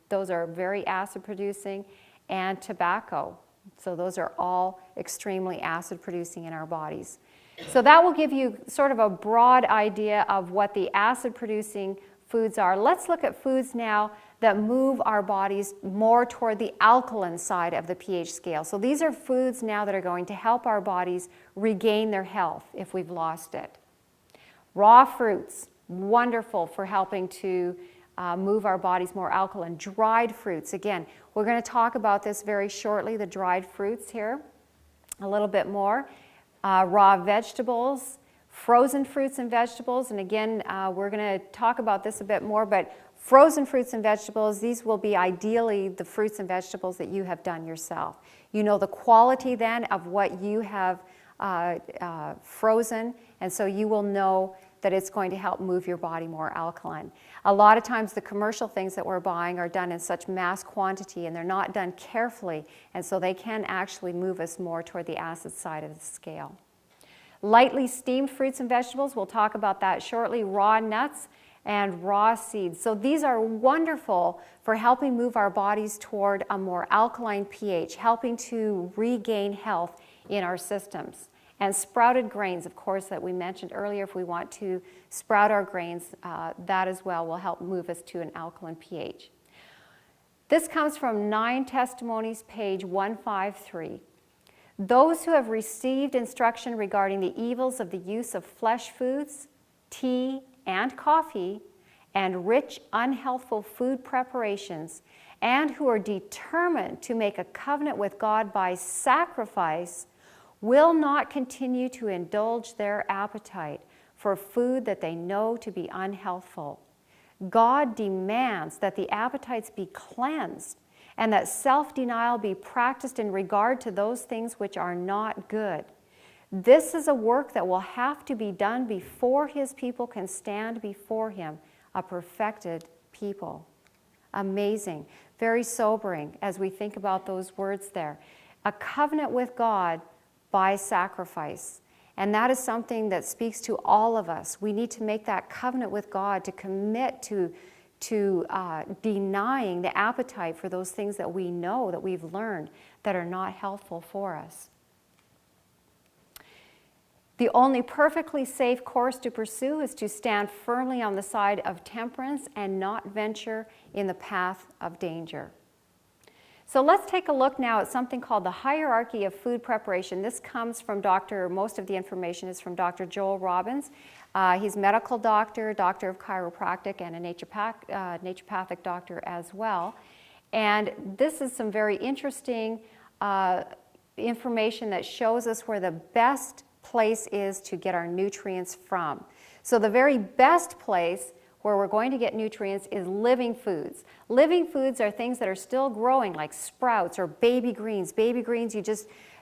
those are very acid producing. And tobacco, so those are all extremely acid producing in our bodies. So that will give you sort of a broad idea of what the acid producing foods are. Let's look at foods now that move our bodies more toward the alkaline side of the pH scale. So these are foods now that are going to help our bodies regain their health if we've lost it. Raw fruits, wonderful for helping to move our bodies more alkaline. Dried fruits, again, we're going to talk about this very shortly, the dried fruits here, a little bit more. Raw vegetables, frozen fruits and vegetables, and again, we're going to talk about this a bit more, but frozen fruits and vegetables, these will be ideally the fruits and vegetables that you have done yourself. You know the quality then of what you have frozen, and so you will know that it's going to help move your body more alkaline. A lot of times the commercial things that we're buying are done in such mass quantity and they're not done carefully, and so they can actually move us more toward the acid side of the scale. Lightly steamed fruits and vegetables, we'll talk about that shortly. Raw nuts and raw seeds. So these are wonderful for helping move our bodies toward a more alkaline pH, helping to regain health in our systems. And sprouted grains, of course, that we mentioned earlier, if we want to sprout our grains, that as well will help move us to an alkaline pH. This comes from 9 Testimonies, page 153. Those who have received instruction regarding the evils of the use of flesh foods, tea, and coffee, and rich, unhealthful food preparations, and who are determined to make a covenant with God by sacrifice, will not continue to indulge their appetite for food that they know to be unhealthful. God demands that the appetites be cleansed and that self-denial be practiced in regard to those things which are not good. This is a work that will have to be done before His people can stand before Him, a perfected people. Amazing, very sobering as we think about those words there. A covenant with God by sacrifice. And that is something that speaks to all of us. We need to make that covenant with God, to commit to denying the appetite for those things that we know, that we've learned, that are not helpful for us. The only perfectly safe course to pursue is to stand firmly on the side of temperance and not venture in the path of danger. So let's take a look now at something called the hierarchy of food preparation. This comes from most of the information is from Dr. Joel Robbins. He's a medical doctor, doctor of chiropractic, and a naturopathic doctor as well. And this is some very interesting information that shows us where the best place is to get our nutrients from. So the very best place where we're going to get nutrients is living foods. Living foods are things that are still growing, like sprouts or baby greens. Baby greens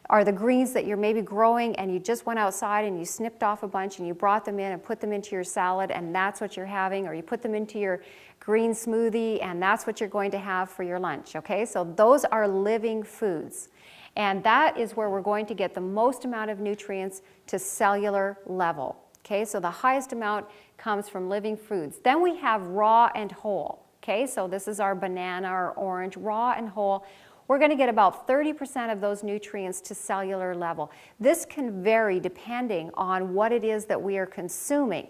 are the greens that you're maybe growing, and you just went outside and you snipped off a bunch and you brought them in and put them into your salad, and that's what you're having, or you put them into your green smoothie and that's what you're going to have for your lunch, okay? So those are living foods. And that is where we're going to get the most amount of nutrients to cellular level. Okay, so the highest amount comes from living foods. Then we have raw and whole. Okay, so this is our banana or orange, raw and whole. We're going to get about 30% of those nutrients to cellular level. This can vary depending on what it is that we are consuming.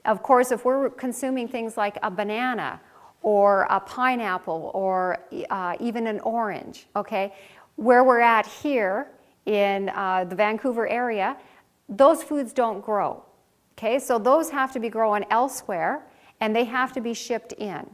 Of course, if we're consuming things like a banana or a pineapple or even an orange, okay, where we're at here in the Vancouver area, those foods don't grow. Okay, so those have to be grown elsewhere, and they have to be shipped in.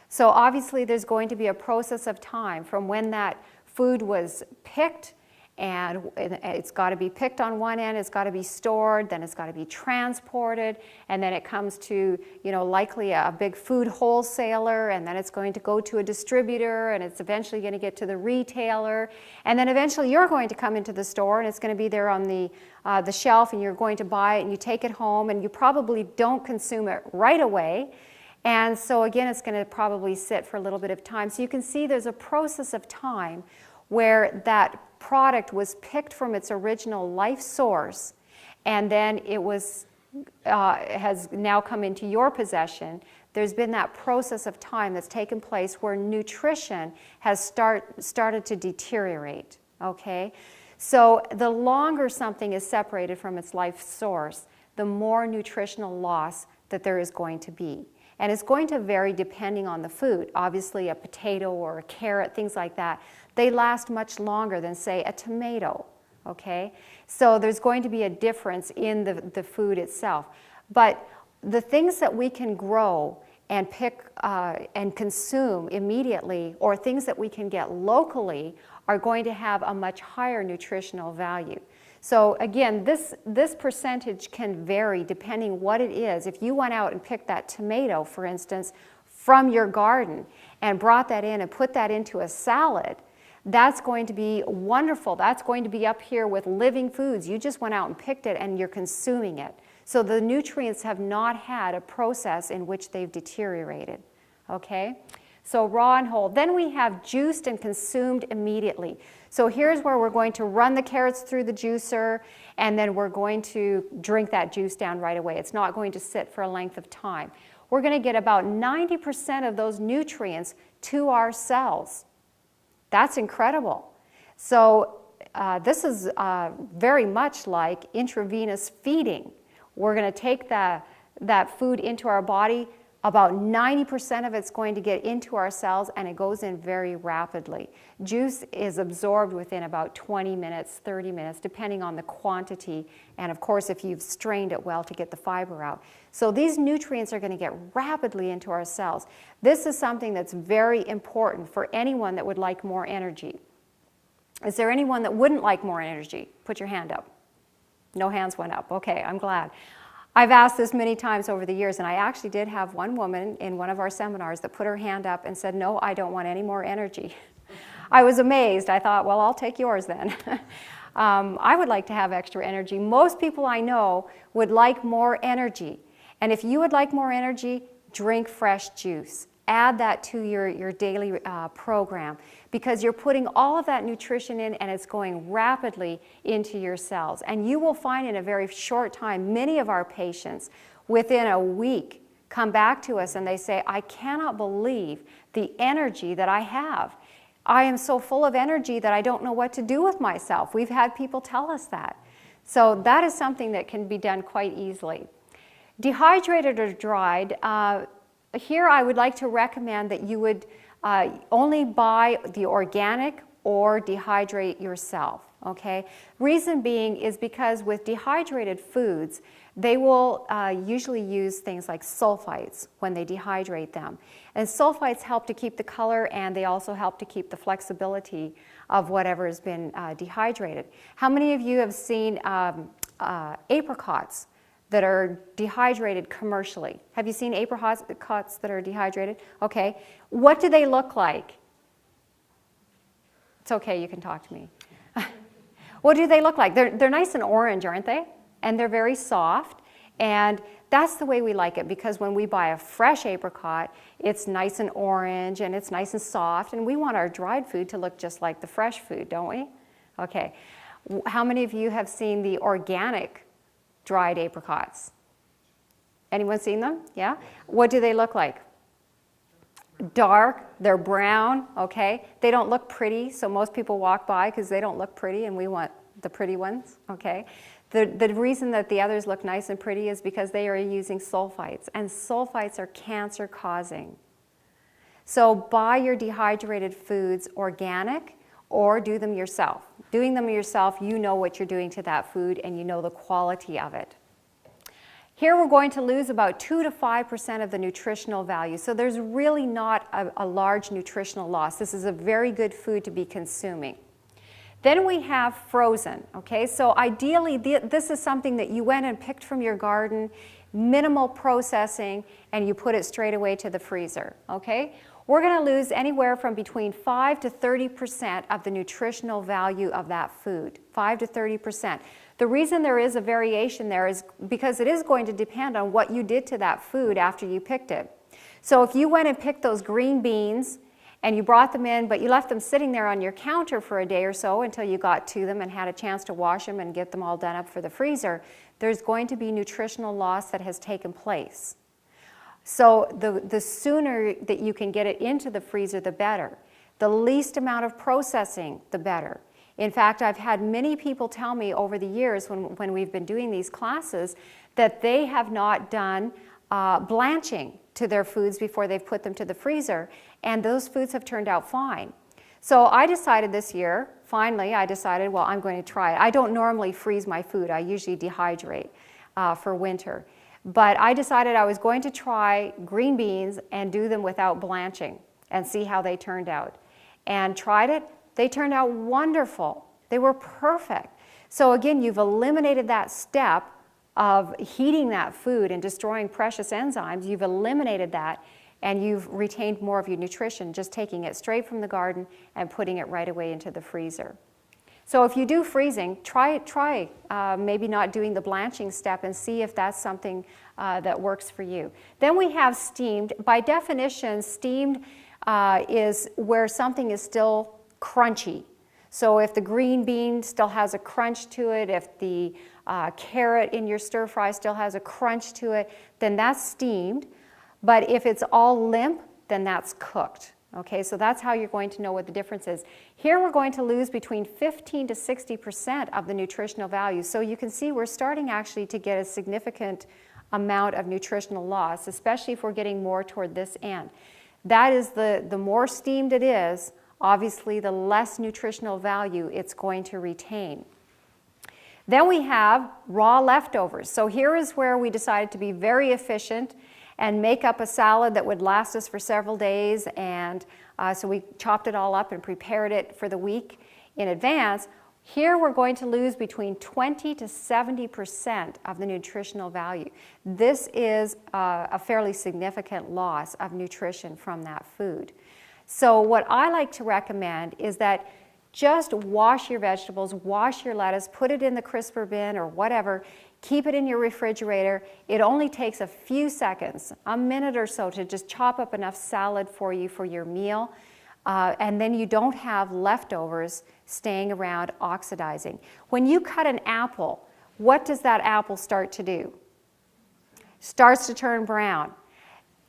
So obviously there's going to be a process of time from when that food was picked, and it's got to be picked on one end, it's got to be stored, then it's got to be transported, and then it comes to, likely a big food wholesaler, and then it's going to go to a distributor, and it's eventually going to get to the retailer, and then eventually you're going to come into the store, and it's going to be there on the shelf, and you're going to buy it, and you take it home, and you probably don't consume it right away. And so again, it's going to probably sit for a little bit of time. So you can see there's a process of time where that product was picked from its original life source, and then it has now come into your possession. There's been that process of time that's taken place where nutrition has started to deteriorate, okay? So the longer something is separated from its life source, the more nutritional loss that there is going to be. And it's going to vary depending on the food. Obviously, a potato or a carrot, things like that, they last much longer than, say, a tomato, okay? So there's going to be a difference in the food itself. But the things that we can grow and pick and consume immediately, or things that we can get locally, are going to have a much higher nutritional value. So again, this percentage can vary depending what it is. If you went out and picked that tomato, for instance, from your garden and brought that in and put that into a salad, that's going to be wonderful. That's going to be up here with living foods. You just went out and picked it and you're consuming it. So the nutrients have not had a process in which they've deteriorated, okay? So raw and whole. Then we have juiced and consumed immediately. So here's where we're going to run the carrots through the juicer, and then we're going to drink that juice down right away. It's not going to sit for a length of time. We're going to get about 90% of those nutrients to our cells. That's incredible. So this is very much like intravenous feeding. We're going to take that food into our body, About 90% of it's going to get into our cells, and it goes in very rapidly. Juice is absorbed within about 20 minutes, 30 minutes, depending on the quantity, and of course if you've strained it well to get the fiber out. So these nutrients are going to get rapidly into our cells. This is something that's very important for anyone that would like more energy. Is there anyone that wouldn't like more energy? Put your hand up. No hands went up. Okay, I'm glad. I've asked this many times over the years, and I actually did have one woman in one of our seminars that put her hand up and said, no, I don't want any more energy. I was amazed. I thought, well, I'll take yours then. I would like to have extra energy. Most people I know would like more energy. And if you would like more energy, drink fresh juice. Add that to your daily program, because you're putting all of that nutrition in and it's going rapidly into your cells. And you will find in a very short time, many of our patients within a week come back to us and they say, I cannot believe the energy that I have. I am so full of energy that I don't know what to do with myself. We've had people tell us that. So that is something that can be done quite easily. Dehydrated or dried, here I would like to recommend that you would only buy the organic or dehydrate yourself, okay? Reason being is because with dehydrated foods, they will usually use things like sulfites when they dehydrate them. And sulfites help to keep the color, and they also help to keep the flexibility of whatever has been dehydrated. How many of you have seen apricots that are dehydrated commercially? Have you seen apricots that are dehydrated? Okay. What do they look like? It's okay, you can talk to me. What do they look like? They're nice and orange, aren't they? And they're very soft. And that's the way we like it, because when we buy a fresh apricot, it's nice and orange and it's nice and soft. And we want our dried food to look just like the fresh food, don't we? Okay. How many of you have seen the organic dried apricots? Anyone seen them? Yeah? What do they look like? Dark, they're brown, okay? They don't look pretty, so most people walk by because they don't look pretty and we want the pretty ones, okay? The reason that the others look nice and pretty is because they are using sulfites, and sulfites are cancer causing. So buy your dehydrated foods organic or do them yourself. Doing them yourself, you know what you're doing to that food and you know the quality of it. Here we're going to lose about 2 to 5% of the nutritional value. So there's really not a large nutritional loss. This is a very good food to be consuming. Then we have frozen, okay? So ideally, this is something that you went and picked from your garden, minimal processing, and you put it straight away to the freezer, okay? We're going to lose anywhere from between 5 to 30% of the nutritional value of that food, 5 to 30%. The reason there is a variation there is because it is going to depend on what you did to that food after you picked it. So if you went and picked those green beans and you brought them in, but you left them sitting there on your counter for a day or so until you got to them and had a chance to wash them and get them all done up for the freezer, there's going to be nutritional loss that has taken place. So the sooner that you can get it into the freezer, the better. The least amount of processing, the better. In fact, I've had many people tell me over the years when we've been doing these classes that they have not done blanching to their foods before they've put them to the freezer, and those foods have turned out fine. So I decided this year, finally, I decided, well, I'm going to try it. I don't normally freeze my food. I usually dehydrate for winter. But I decided I was going to try green beans and do them without blanching and see how they turned out. And tried it. They turned out wonderful. They were perfect. So again, you've eliminated that step of heating that food and destroying precious enzymes. You've eliminated that, and you've retained more of your nutrition just taking it straight from the garden and putting it right away into the freezer. So if you do freezing, try maybe not doing the blanching step and see if that's something that works for you. Then we have steamed. By definition, steamed is where something is still crunchy. So if the green bean still has a crunch to it, if the carrot in your stir fry still has a crunch to it, then that's steamed. But if it's all limp, then that's cooked. Okay, so that's how you're going to know what the difference is. Here we're going to lose between 15 to 60% of the nutritional value. So you can see we're starting actually to get a significant amount of nutritional loss, especially if we're getting more toward this end. That is the more steamed it is, obviously the less nutritional value it's going to retain. Then we have raw leftovers. So here is where we decided to be very efficient and make up a salad that would last us for several days. And so we chopped it all up and prepared it for the week in advance. Here we're going to lose between 20 to 70% of the nutritional value. This is a fairly significant loss of nutrition from that food. So what I like to recommend is that just wash your vegetables, wash your lettuce, put it in the crisper bin or whatever, keep it in your refrigerator. It only takes a few seconds, a minute or so, to just chop up enough salad for you for your meal. And then you don't have leftovers staying around oxidizing. When you cut an apple, what does that apple start to do? Starts to turn brown.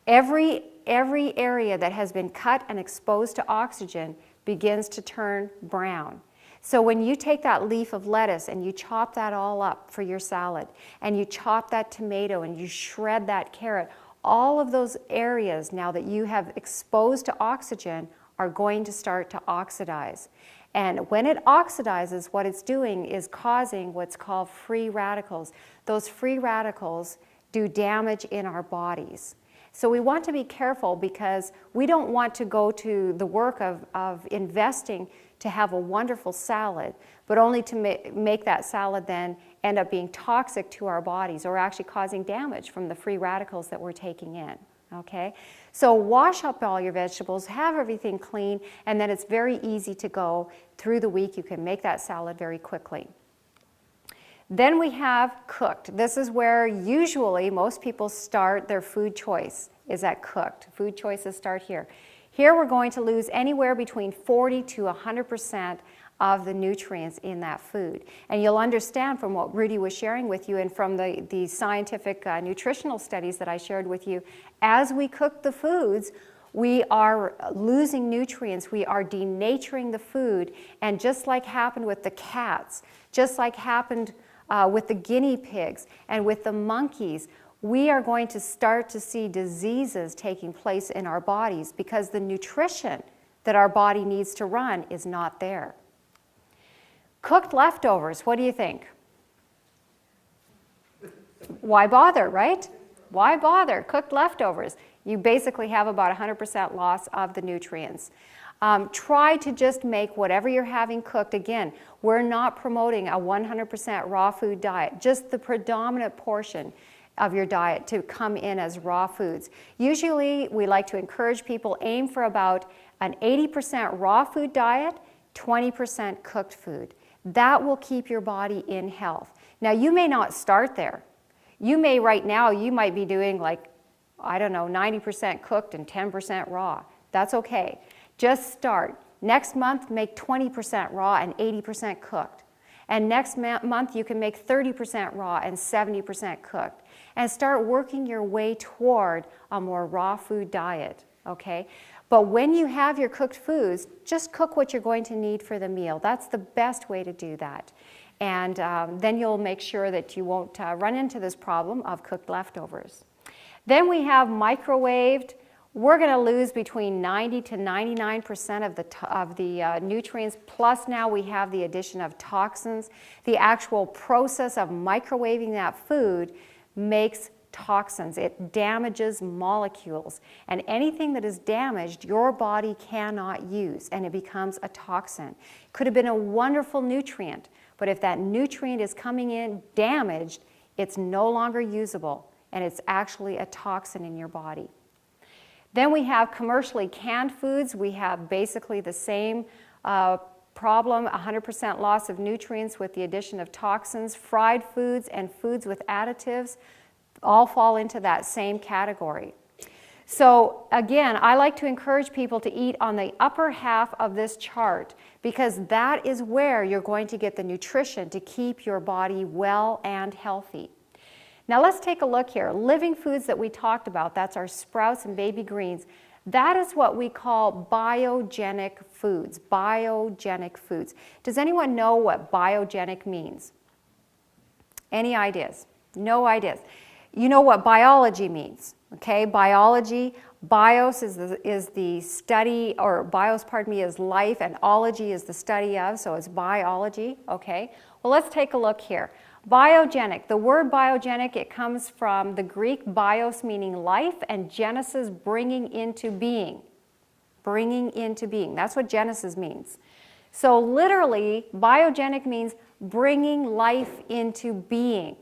Every area that has been cut and exposed to oxygen begins to turn brown. So when you take that leaf of lettuce and you chop that all up for your salad, and you chop that tomato and you shred that carrot, all of those areas now that you have exposed to oxygen are going to start to oxidize. And when it oxidizes, what it's doing is causing what's called free radicals. Those free radicals do damage in our bodies. So we want to be careful because we don't want to go to the work of investing to have a wonderful salad, but only to make that salad then end up being toxic to our bodies or actually causing damage from the free radicals that we're taking in. Okay? So wash up all your vegetables, have everything clean, and then it's very easy to go through the week. You can make that salad very quickly. Then we have cooked. This is where usually most people start their food choice, is at cooked. Food choices start here. Here we're going to lose anywhere between 40 to 100% of the nutrients in that food. And you'll understand from what Rudy was sharing with you and from the scientific nutritional studies that I shared with you, as we cook the foods, we are losing nutrients, we are denaturing the food, and just like happened with the cats, just like happened with the guinea pigs and with the monkeys, we are going to start to see diseases taking place in our bodies because the nutrition that our body needs to run is not there. Cooked leftovers, what do you think? Why bother, right? Why bother? Cooked leftovers. You basically have about 100% loss of the nutrients. Try to just make whatever you're having cooked. Again, we're not promoting a 100% raw food diet, just the predominant portion of your diet to come in as raw foods. Usually, we like to encourage people aim for about an 80% raw food diet, 20% cooked food. That will keep your body in health. Now, you may not start there. You may right now, you might be doing like, I don't know, 90% cooked and 10% raw. That's okay. Just start. Next month, make 20% raw and 80% cooked. And next month, you can make 30% raw and 70% cooked. And start working your way toward a more raw food diet, okay? But when you have your cooked foods, just cook what you're going to need for the meal. That's the best way to do that. And then you'll make sure that you won't run into this problem of cooked leftovers. Then we have microwaved. We're going to lose between 90 to 99% of the nutrients, plus now we have the addition of toxins. The actual process of microwaving that food makes toxins. It damages molecules. And anything that is damaged, your body cannot use, and it becomes a toxin. It could have been a wonderful nutrient, but if that nutrient is coming in damaged, it's no longer usable, and it's actually a toxin in your body. Then we have commercially canned foods. We have basically the same problem, 100% loss of nutrients with the addition of toxins. Fried foods and foods with additives all fall into that same category. So again, I like to encourage people to eat on the upper half of this chart because that is where you're going to get the nutrition to keep your body well and healthy. Now let's take a look here. Living foods that we talked about, that's our sprouts and baby greens. That is what we call biogenic foods, biogenic foods. Does anyone know what biogenic means? Any ideas? No ideas. You know what biology means, okay? Biology, bios is the study, or bios, pardon me, is life, and ology is the study of, so it's biology, okay? Well, let's take a look here. Biogenic, the word biogenic, it comes from the Greek bios, meaning life, and genesis, bringing into being. Bringing into being, that's what genesis means. So literally, biogenic means bringing life into being.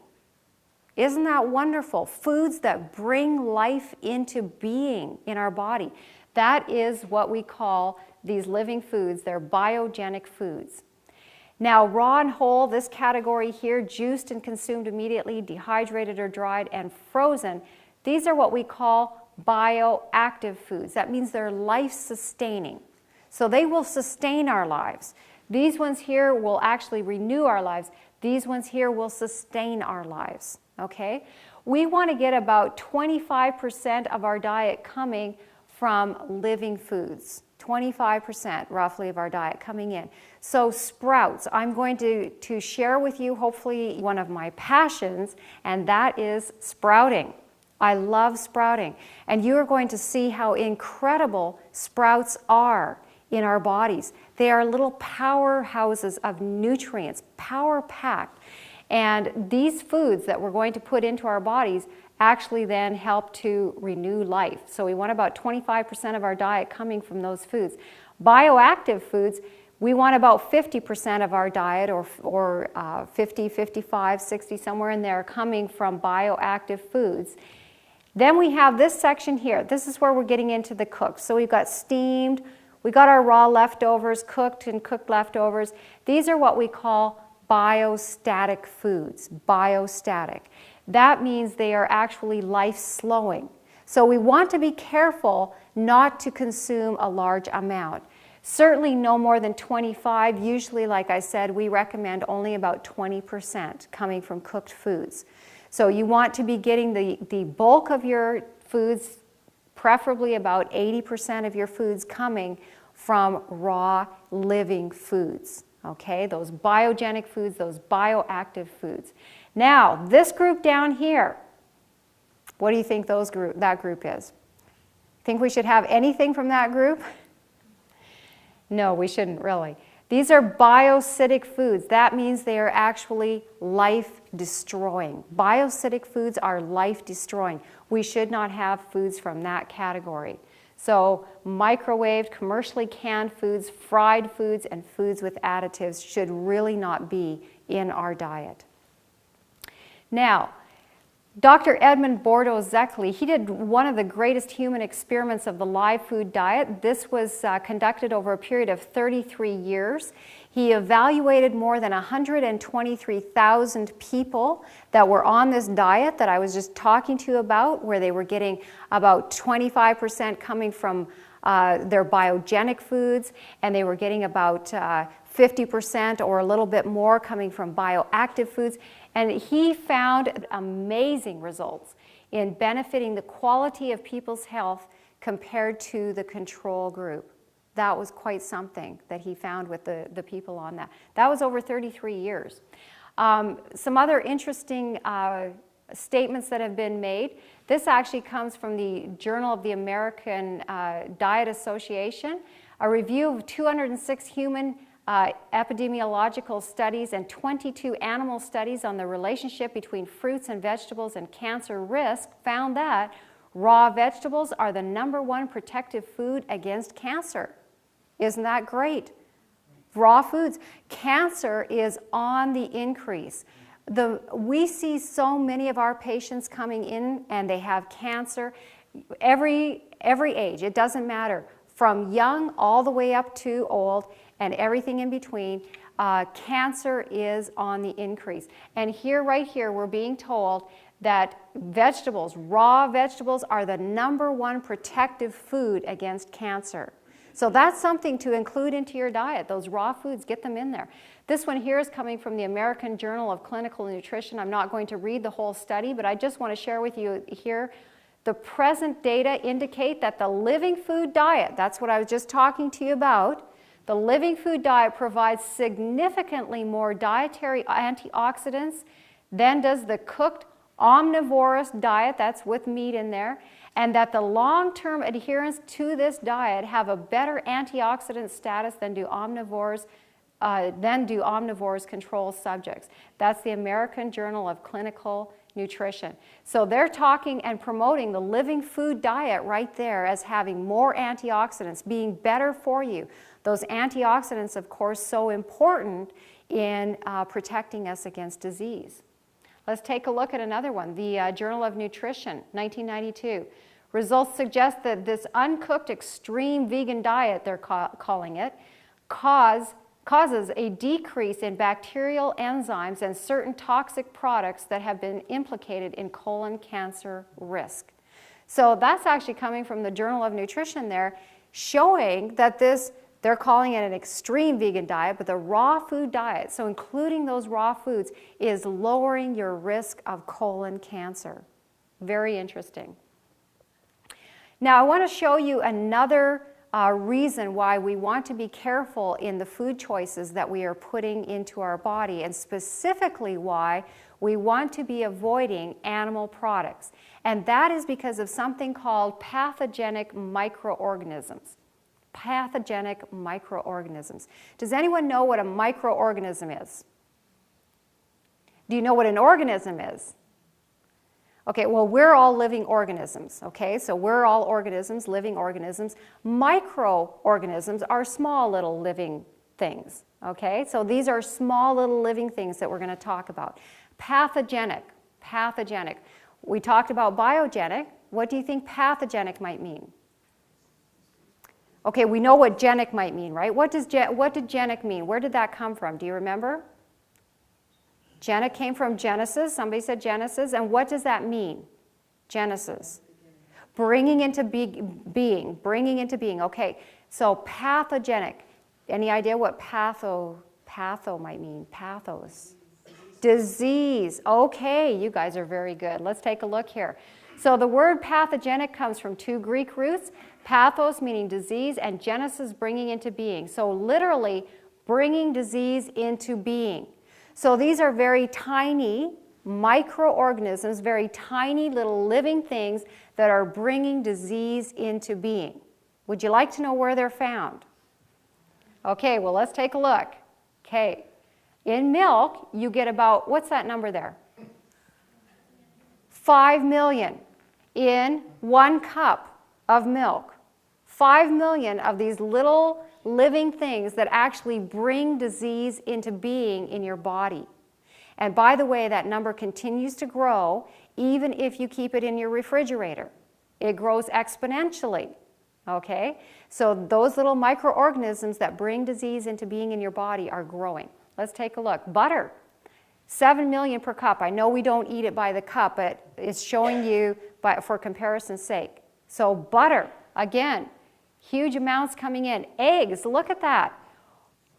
Isn't that wonderful? Foods that bring life into being in our body. That is what we call these living foods. They're biogenic foods. Now, raw and whole, this category here, juiced and consumed immediately, dehydrated or dried, and frozen, these are what we call bioactive foods. That means they're life-sustaining. So they will sustain our lives. These ones here will actually renew our lives. These ones here will sustain our lives, okay? We want to get about 25% of our diet coming from living foods. 25% roughly of our diet coming in. So sprouts, I'm going to share with you hopefully one of my passions, and that is sprouting. I love sprouting. And you are going to see how incredible sprouts are in our bodies. They are little powerhouses of nutrients, power-packed. And these foods that we're going to put into our bodies actually then help to renew life. So we want about 25% of our diet coming from those foods. Bioactive foods, we want about 50% of our diet, or 50, 55, 60, somewhere in there, coming from bioactive foods. Then we have this section here. This is where we're getting into the cooked. So we've got steamed, we got our raw leftovers, cooked and cooked leftovers. These are what we call biostatic foods, biostatic. That means they are actually life-slowing. So we want to be careful not to consume a large amount. Certainly no more than 25. Usually, like I said, we recommend only about 20% coming from cooked foods. So you want to be getting the bulk of your foods, preferably about 80% of your foods coming from raw living foods, okay? Those biogenic foods, those bioactive foods. Now, this group down here, what do you think that group is? Think we should have anything from that group? No, we shouldn't really. These are biocidic foods. That means they are actually life-destroying. Biocidic foods are life-destroying. We should not have foods from that category. So microwaved, commercially canned foods, fried foods, and foods with additives should really not be in our diet. Now, Dr. Edmund Bordeaux-Szekely, he did one of the greatest human experiments of the live food diet. This was conducted over a period of 33 years. He evaluated more than 123,000 people that were on this diet that I was just talking to you about, where they were getting about 25% coming from their biogenic foods, and they were getting about 50% or a little bit more coming from bioactive foods. And he found amazing results in benefiting the quality of people's health compared to the control group. That was quite something that he found with the people on that. That was over 33 years. Some other interesting statements that have been made. This actually comes from the Journal of the American Diet Association, a review of 206 human epidemiological studies and 22 animal studies on the relationship between fruits and vegetables and cancer risk found that raw vegetables are the #1 protective food against cancer. Isn't that great? Raw foods. Cancer is on the increase. We see so many of our patients coming in and they have cancer. Every age, it doesn't matter, from young all the way up to old and everything in between, cancer is on the increase. And here, right here, we're being told that vegetables, raw vegetables, are the #1 protective food against cancer. So that's something to include into your diet. Those raw foods, get them in there. This one here is coming from the American Journal of Clinical Nutrition. I'm not going to read the whole study, but I just want to share with you here. The present data indicate that the living food diet, that's what I was just talking to you about, the living food diet provides significantly more dietary antioxidants than does the cooked omnivorous diet, that's with meat in there, and that the long-term adherents to this diet have a better antioxidant status than do omnivores control subjects. That's the American Journal of Clinical Nutrition. So they're talking and promoting the living food diet right there as having more antioxidants, being better for you. Those antioxidants, of course, so important in protecting us against disease. Let's take a look at another one, the Journal of Nutrition, 1992. Results suggest that this uncooked extreme vegan diet, they're calling it, causes a decrease in bacterial enzymes and certain toxic products that have been implicated in colon cancer risk. So that's actually coming from the Journal of Nutrition there, showing that this, they're calling it an extreme vegan diet, but the raw food diet, so including those raw foods, is lowering your risk of colon cancer. Very interesting. Now I want to show you another reason why we want to be careful in the food choices that we are putting into our body, and specifically why we want to be avoiding animal products. And that is because of something called pathogenic microorganisms. Pathogenic microorganisms. Does anyone know what a microorganism is? Do you know what an organism is? Okay, well, we're all living organisms, okay? So we're all organisms, living organisms. Microorganisms are small little living things, okay? So these are small little living things that we're going to talk about. Pathogenic, pathogenic. We talked about biogenic. What do you think pathogenic might mean? Okay, we know what genic might mean, right? What did genic mean? Where did that come from? Do you remember? Genic came from Genesis. Somebody said Genesis. And what does that mean? Genesis. Bringing into being. Bringing into being. Okay, so pathogenic. Any idea what patho might mean? Pathos. Disease. Okay, you guys are very good. Let's take a look here. So the word pathogenic comes from two Greek roots. Pathos meaning disease, and Genesis bringing into being. So literally bringing disease into being. So these are very tiny microorganisms, very tiny little living things that are bringing disease into being. Would you like to know where they're found? Okay, well, let's take a look. Okay, in milk, you get about, what's that number there? 5 million in 1 cup of milk. 5 million of these little living things that actually bring disease into being in your body. And by the way, that number continues to grow even if you keep it in your refrigerator. It grows exponentially, okay? So those little microorganisms that bring disease into being in your body are growing. Let's take a look. Butter, 7 million per cup. I know we don't eat it by the cup, but it's showing you for comparison's sake. So butter, again, huge amounts coming in. Eggs, look at that.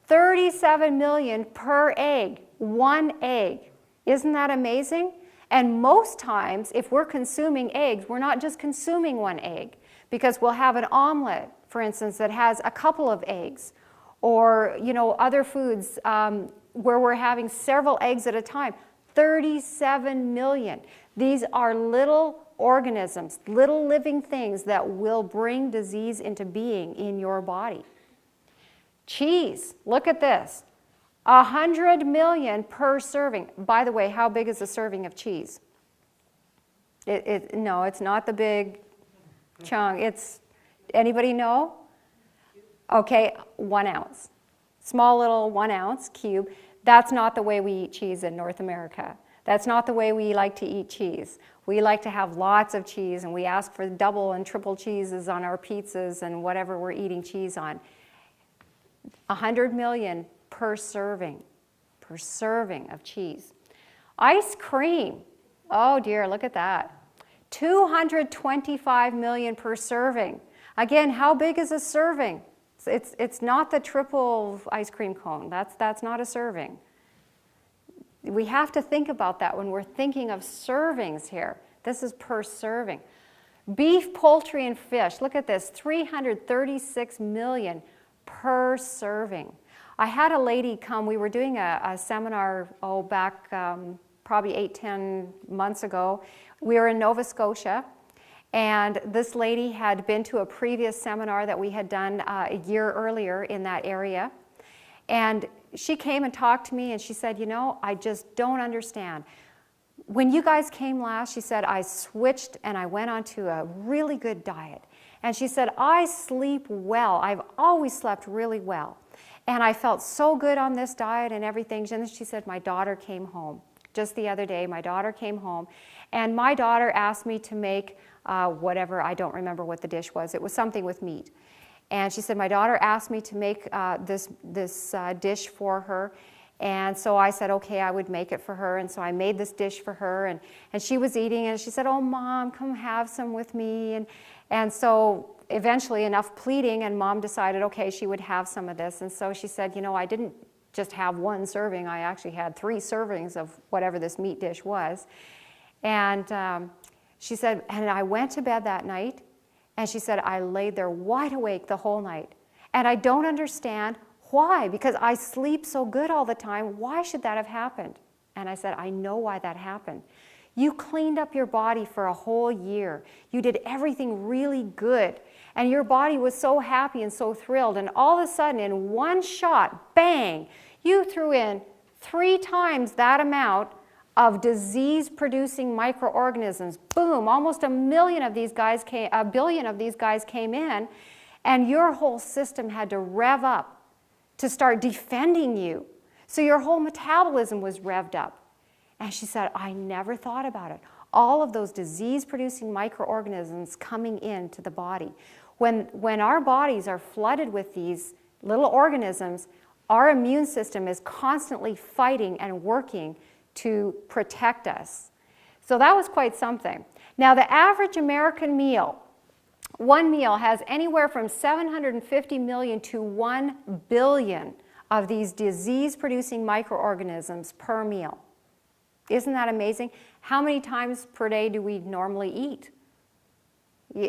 37 million per egg, 1 egg. Isn't that amazing? And most times, if we're consuming eggs, we're not just consuming 1 egg, because we'll have an omelet, for instance, that has a couple of eggs, or other foods where we're having several eggs at a time. 37 million. These are little organisms, little living things that will bring disease into being in your body. Cheese, look at this. 100 million per serving. By the way, how big is a serving of cheese? No, it's not the big chunk. Anybody know? Okay, 1 ounce. Small little 1 ounce cube. That's not the way we eat cheese in North America. That's not the way we like to eat cheese. We like to have lots of cheese, and we ask for double and triple cheeses on our pizzas and whatever we're eating cheese on. 100 million per serving of cheese. Ice cream, oh dear, look at that. 225 million per serving. Again, how big is a serving? It's not the triple ice cream cone. That's not a serving. We have to think about that when we're thinking of servings here. This is per serving. Beef, poultry, and fish. Look at this, 336 million per serving. I had a lady come, we were doing a seminar, back probably 8-10 months ago. We were in Nova Scotia, and this lady had been to a previous seminar that we had done a year earlier in that area. And she came and talked to me, and she said, you know, I just don't understand. When you guys came last, she said, I switched and I went onto a really good diet. And she said, I sleep well. I've always slept really well. And I felt so good on this diet and everything. And then she said, my daughter came home. Just the other day, my daughter came home. And my daughter asked me to make whatever, I don't remember what the dish was. It was something with meat. And she said, my daughter asked me to make this dish for her. And so I said, okay, I would make it for her. And so I made this dish for her. And she was eating, and she said, oh, Mom, come have some with me. And so eventually, enough pleading, and Mom decided, okay, she would have some of this. And so she said, you know, I didn't just have one serving. I actually had 3 servings of whatever this meat dish was. And she said, and I went to bed that night, and she said, I laid there wide awake the whole night. And I don't understand why, because I sleep so good all the time. Why should that have happened? And I said, I know why that happened. You cleaned up your body for a whole year. You did everything really good. And your body was so happy and so thrilled. And all of a sudden, in one shot, bang, you threw in 3 times that amount of disease-producing microorganisms. Boom, almost 1 million of these guys came, 1 billion of these guys came in, and your whole system had to rev up to start defending you. So your whole metabolism was revved up. And she said, I never thought about it. All of those disease-producing microorganisms coming into the body. When our bodies are flooded with these little organisms, our immune system is constantly fighting and working to protect us. So that was quite something. Now, the average American meal, one meal has anywhere from 750 million to 1 billion of these disease-producing microorganisms per meal. Isn't that amazing? How many times per day do we normally eat?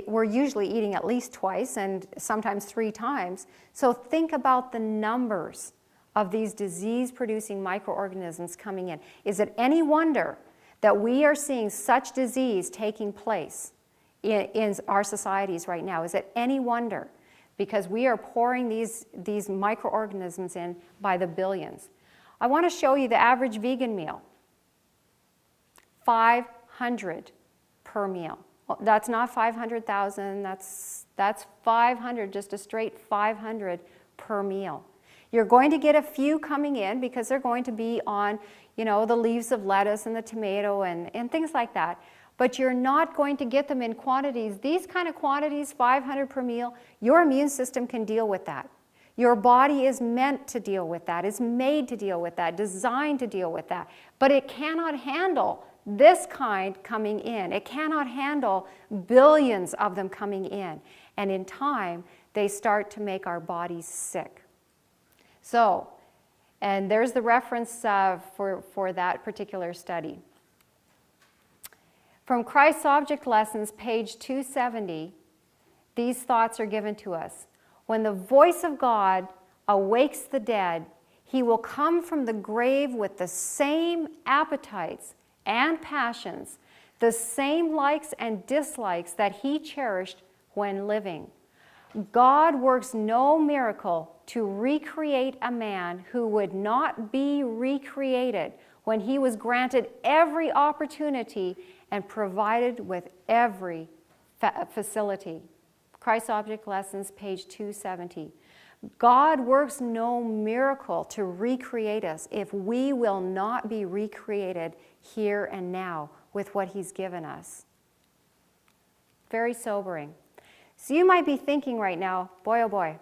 We're usually eating at least twice and sometimes 3 times. So think about the numbers of these disease-producing microorganisms coming in. Is it any wonder that we are seeing such disease taking place in our societies right now? Is it any wonder? Because we are pouring these microorganisms in by the billions. I want to show you the average vegan meal. 500 per meal. Well, that's not 500,000, that's 500, just a straight 500 per meal. You're going to get a few coming in because they're going to be on, you know, the leaves of lettuce and the tomato and things like that. But you're not going to get them in quantities. These kind of quantities, 500 per meal, your immune system can deal with that. Your body is meant to deal with that, is made to deal with that, designed to deal with that. But it cannot handle this kind coming in. It cannot handle billions of them coming in. And in time, they start to make our bodies sick. So, and there's the reference for that particular study. From Christ's Object Lessons, page 270, these thoughts are given to us. When the voice of God awakes the dead, he will come from the grave with the same appetites and passions, the same likes and dislikes that he cherished when living. God works no miracle to recreate a man who would not be recreated when he was granted every opportunity and provided with every facility. Christ's Object Lessons, page 270. God works no miracle to recreate us if we will not be recreated here and now with what he's given us. Very sobering. So you might be thinking right now, boy, oh boy,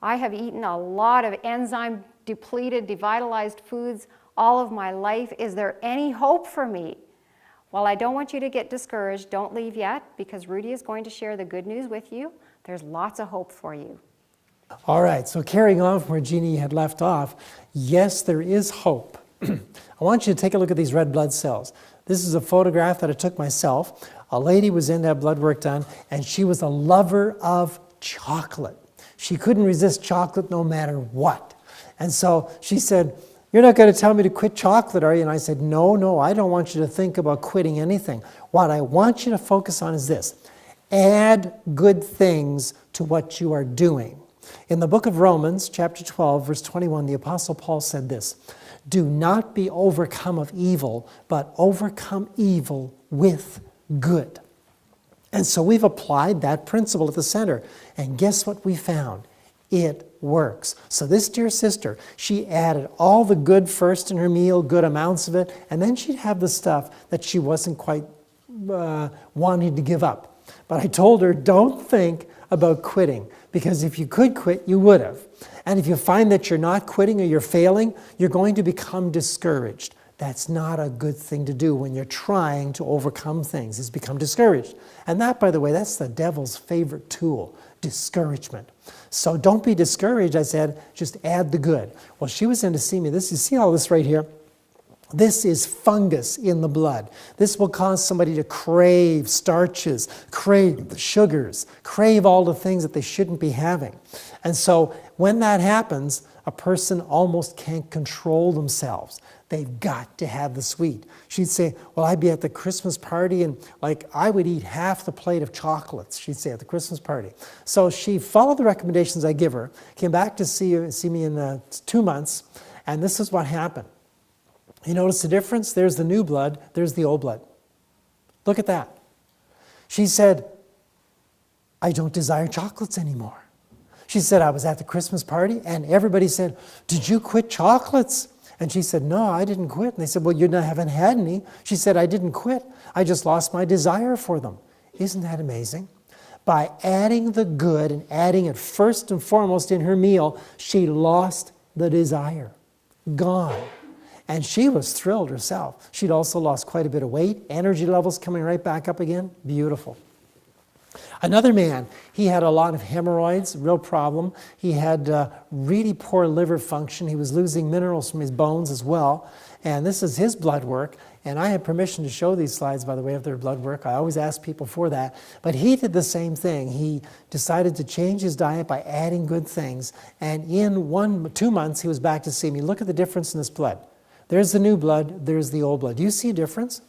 I have eaten a lot of enzyme-depleted, devitalized foods all of my life. Is there any hope for me? Well, I don't want you to get discouraged. Don't leave yet, because Rudy is going to share the good news with you. There's lots of hope for you. All right, so carrying on from where Jeanie had left off, yes, there is hope. I want you to take a look at these red blood cells. This is a photograph that I took myself. A lady was in to have blood work done, and she was a lover of chocolate. She couldn't resist chocolate no matter what. And so she said, You're not going to tell me to quit chocolate, are you? And I said, no, I don't want you to think about quitting anything. What I want you to focus on is this. Add good things to what you are doing. In the book of Romans, chapter 12, verse 21, the Apostle Paul said this, do not be overcome of evil, but overcome evil with good. And so we've applied that principle at the center. And guess what we found? It works. So this dear sister, she added all the good first in her meal, good amounts of it, and then she'd have the stuff that she wasn't quite wanting to give up. But I told her, don't think about quitting, because if you could quit, you would have. And if you find that you're not quitting or you're failing, you're going to become discouraged. That's not a good thing to do when you're trying to overcome things, is become discouraged. And that, by the way, that's the devil's favorite tool, discouragement. So don't be discouraged, I said, just add the good. Well, she was in to see me. You see all this right here? This is fungus in the blood. This will cause somebody to crave starches, crave the sugars, crave all the things that they shouldn't be having. And so when that happens, a person almost can't control themselves. They've got to have the sweet. She'd say, well, I'd be at the Christmas party and I would eat half the plate of chocolates, she'd say, at the Christmas party. So she followed the recommendations I give her, came back to see me in 2 months, and this is what happened. You notice the difference? There's the new blood, there's the old blood. Look at that. She said, I don't desire chocolates anymore. She said, I was at the Christmas party and everybody said, did you quit chocolates? And she said, no, I didn't quit. And they said, well, you haven't had any. She said, I didn't quit. I just lost my desire for them. Isn't that amazing? By adding the good and adding it first and foremost in her meal, she lost the desire. Gone. And she was thrilled herself. She'd also lost quite a bit of weight, energy levels coming right back up again. Beautiful. Another man, he had a lot of hemorrhoids, real problem. He had really poor liver function. He was losing minerals from his bones as well. And this is his blood work. And I have permission to show these slides, by the way, of their blood work. I always ask people for that. But he did the same thing. He decided to change his diet by adding good things. And in 2 months, he was back to see me. Look at the difference in this blood. There's the new blood, there's the old blood. Do you see a difference?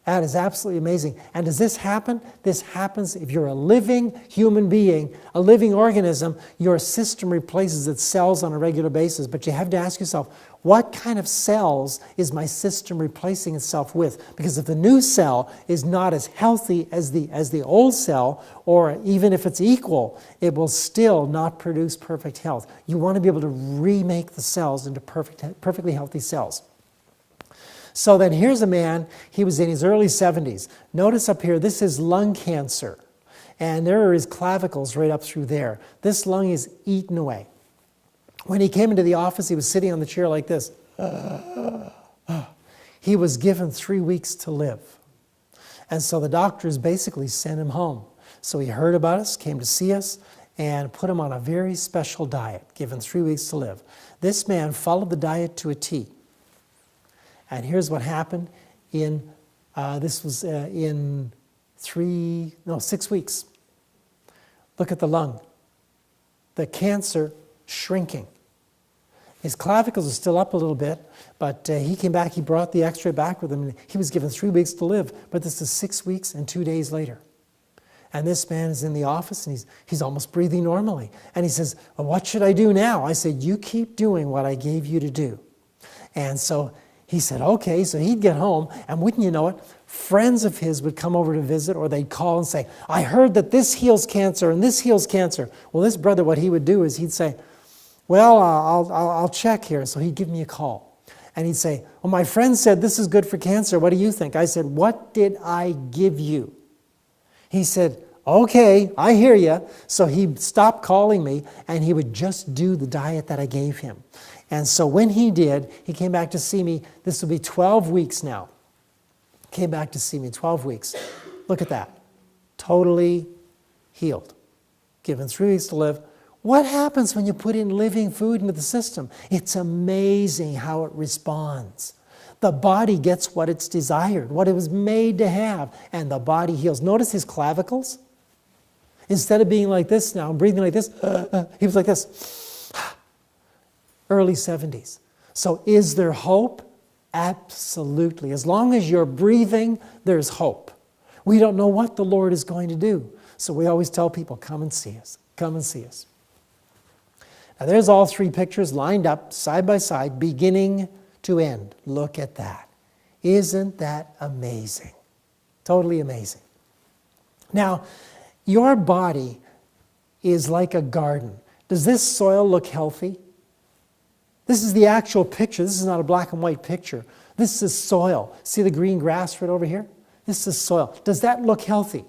That is absolutely amazing. And does this happen? This happens if you're a living human being, a living organism, your system replaces its cells on a regular basis. But you have to ask yourself, what kind of cells is my system replacing itself with? Because if the new cell is not as healthy as the old cell, or even if it's equal, it will still not produce perfect health. You want to be able to remake the cells into perfectly healthy cells. So then here's a man, he was in his early 70s. Notice up here, this is lung cancer. And there are his clavicles right up through there. This lung is eaten away. When he came into the office, he was sitting on the chair like this. He was given 3 weeks to live. And so the doctors basically sent him home. So he heard about us, came to see us, and put him on a very special diet, given 3 weeks to live. This man followed the diet to a T. And here's what happened this was in 6 weeks. Look at the lung. The cancer shrinking. His clavicles are still up a little bit, but he came back, he brought the x-ray back with him, and he was given 3 weeks to live, but this is 6 weeks and 2 days later. And this man is in the office, and he's almost breathing normally. And he says, well, what should I do now? I said, you keep doing what I gave you to do. And so he said, okay, so he'd get home, and wouldn't you know it, friends of his would come over to visit, or they'd call and say, I heard that this heals cancer and this heals cancer. Well, this brother, what he would do is he'd say, well, I'll check here. So he'd give me a call. And he'd say, well, my friend said this is good for cancer. What do you think? I said, what did I give you? He said, okay, I hear you. So he stopped calling me, and he would just do the diet that I gave him. And so when he did, he came back to see me. This will be 12 weeks now. Came back to see me, 12 weeks. Look at that. Totally healed. Given 3 weeks to live. What happens when you put in living food into the system? It's amazing how it responds. The body gets what it's desired, what it was made to have, and the body heals. Notice his clavicles? Instead of being like this now, breathing like this, he was like this. Early 70s. So is there hope? Absolutely. As long as you're breathing, there's hope. We don't know what the Lord is going to do. So we always tell people, come and see us. Come and see us. Now there's all three pictures lined up side by side, beginning to end. Look at that. Isn't that amazing? Totally amazing. Now, your body is like a garden. Does this soil look healthy? This is the actual picture. This is not a black and white picture. This is soil. See the green grass right over here? This is soil. Does that look healthy?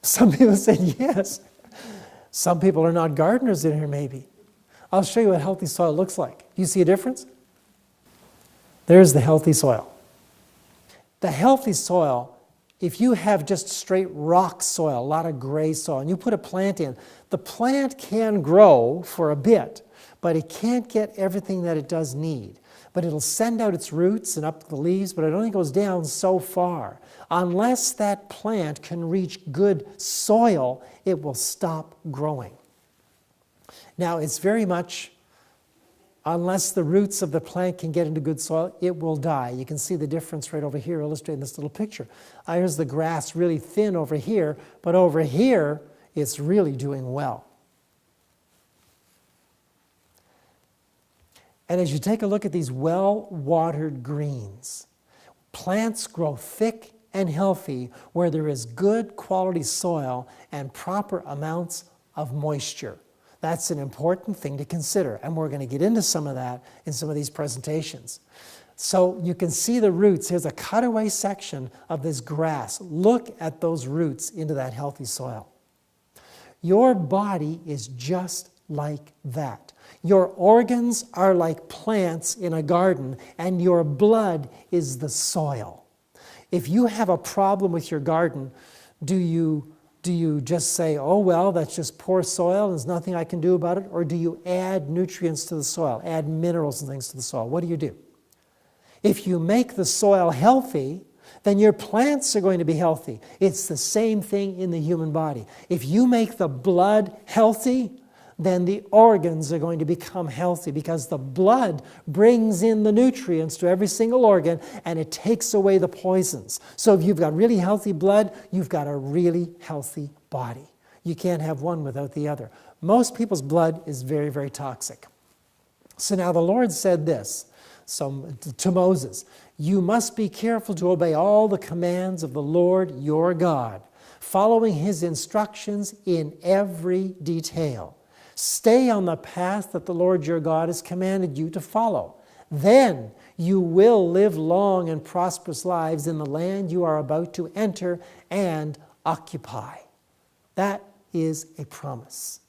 Some people said yes. Some people are not gardeners in here maybe. I'll show you what healthy soil looks like. Do you see a difference? There's the healthy soil. The healthy soil, if you have just straight rock soil, a lot of gray soil, and you put a plant in, the plant can grow for a bit, but it can't get everything that it does need. But it'll send out its roots and up the leaves, but it only goes down so far. Unless that plant can reach good soil, it will stop growing. Now, it's very much, unless the roots of the plant can get into good soil, it will die. You can see the difference right over here illustrated in this little picture. Here's the grass really thin over here, but over here, it's really doing well. And as you take a look at these well-watered greens, plants grow thick and healthy where there is good quality soil and proper amounts of moisture. That's an important thing to consider, and we're going to get into some of that in some of these presentations. So you can see the roots. Here's a cutaway section of this grass. Look at those roots into that healthy soil. Your body is just like that. Your organs are like plants in a garden, and your blood is the soil. If you have a problem with your garden, do you just say, oh, well, that's just poor soil, and there's nothing I can do about it? Or do you add nutrients to the soil, add minerals and things to the soil? What do? If you make the soil healthy, then your plants are going to be healthy. It's the same thing in the human body. If you make the blood healthy, then the organs are going to become healthy, because the blood brings in the nutrients to every single organ and it takes away the poisons. So if you've got really healthy blood, you've got a really healthy body. You can't have one without the other. Most people's blood is very, very toxic. So now the Lord said this to Moses, you must be careful to obey all the commands of the Lord your God, following his instructions in every detail. Stay on the path that the Lord your God has commanded you to follow. Then you will live long and prosperous lives in the land you are about to enter and occupy. That is a promise.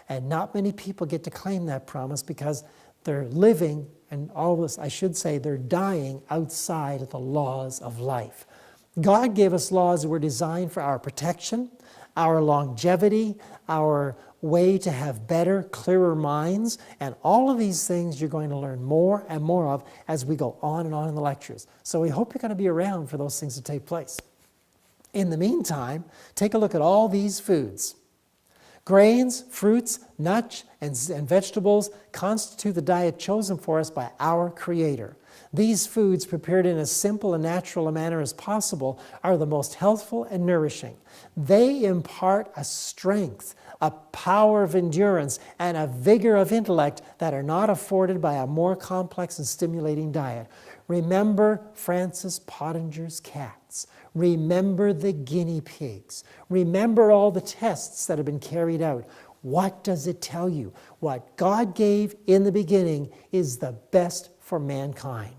And not many people get to claim that promise because they're living, and always, I should say, they're dying outside of the laws of life. God gave us laws that were designed for our protection, our longevity, our way to have better, clearer minds, and all of these things you're going to learn more and more of as we go on and on in the lectures. So we hope you're going to be around for those things to take place. In the meantime, take a look at all these foods. Grains, fruits, nuts, and vegetables constitute the diet chosen for us by our Creator. These foods, prepared in as simple and natural a manner as possible, are the most healthful and nourishing. They impart a strength, a power of endurance, and a vigor of intellect that are not afforded by a more complex and stimulating diet. Remember Francis Pottinger's cats. Remember the guinea pigs. Remember all the tests that have been carried out. What does it tell you? What God gave in the beginning is the best for mankind.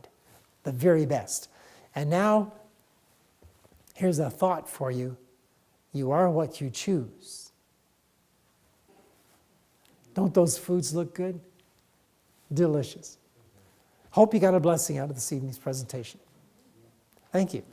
The very best. And now, here's a thought for you. You are what you choose. Don't those foods look good? Delicious. Hope you got a blessing out of this evening's presentation. Thank you.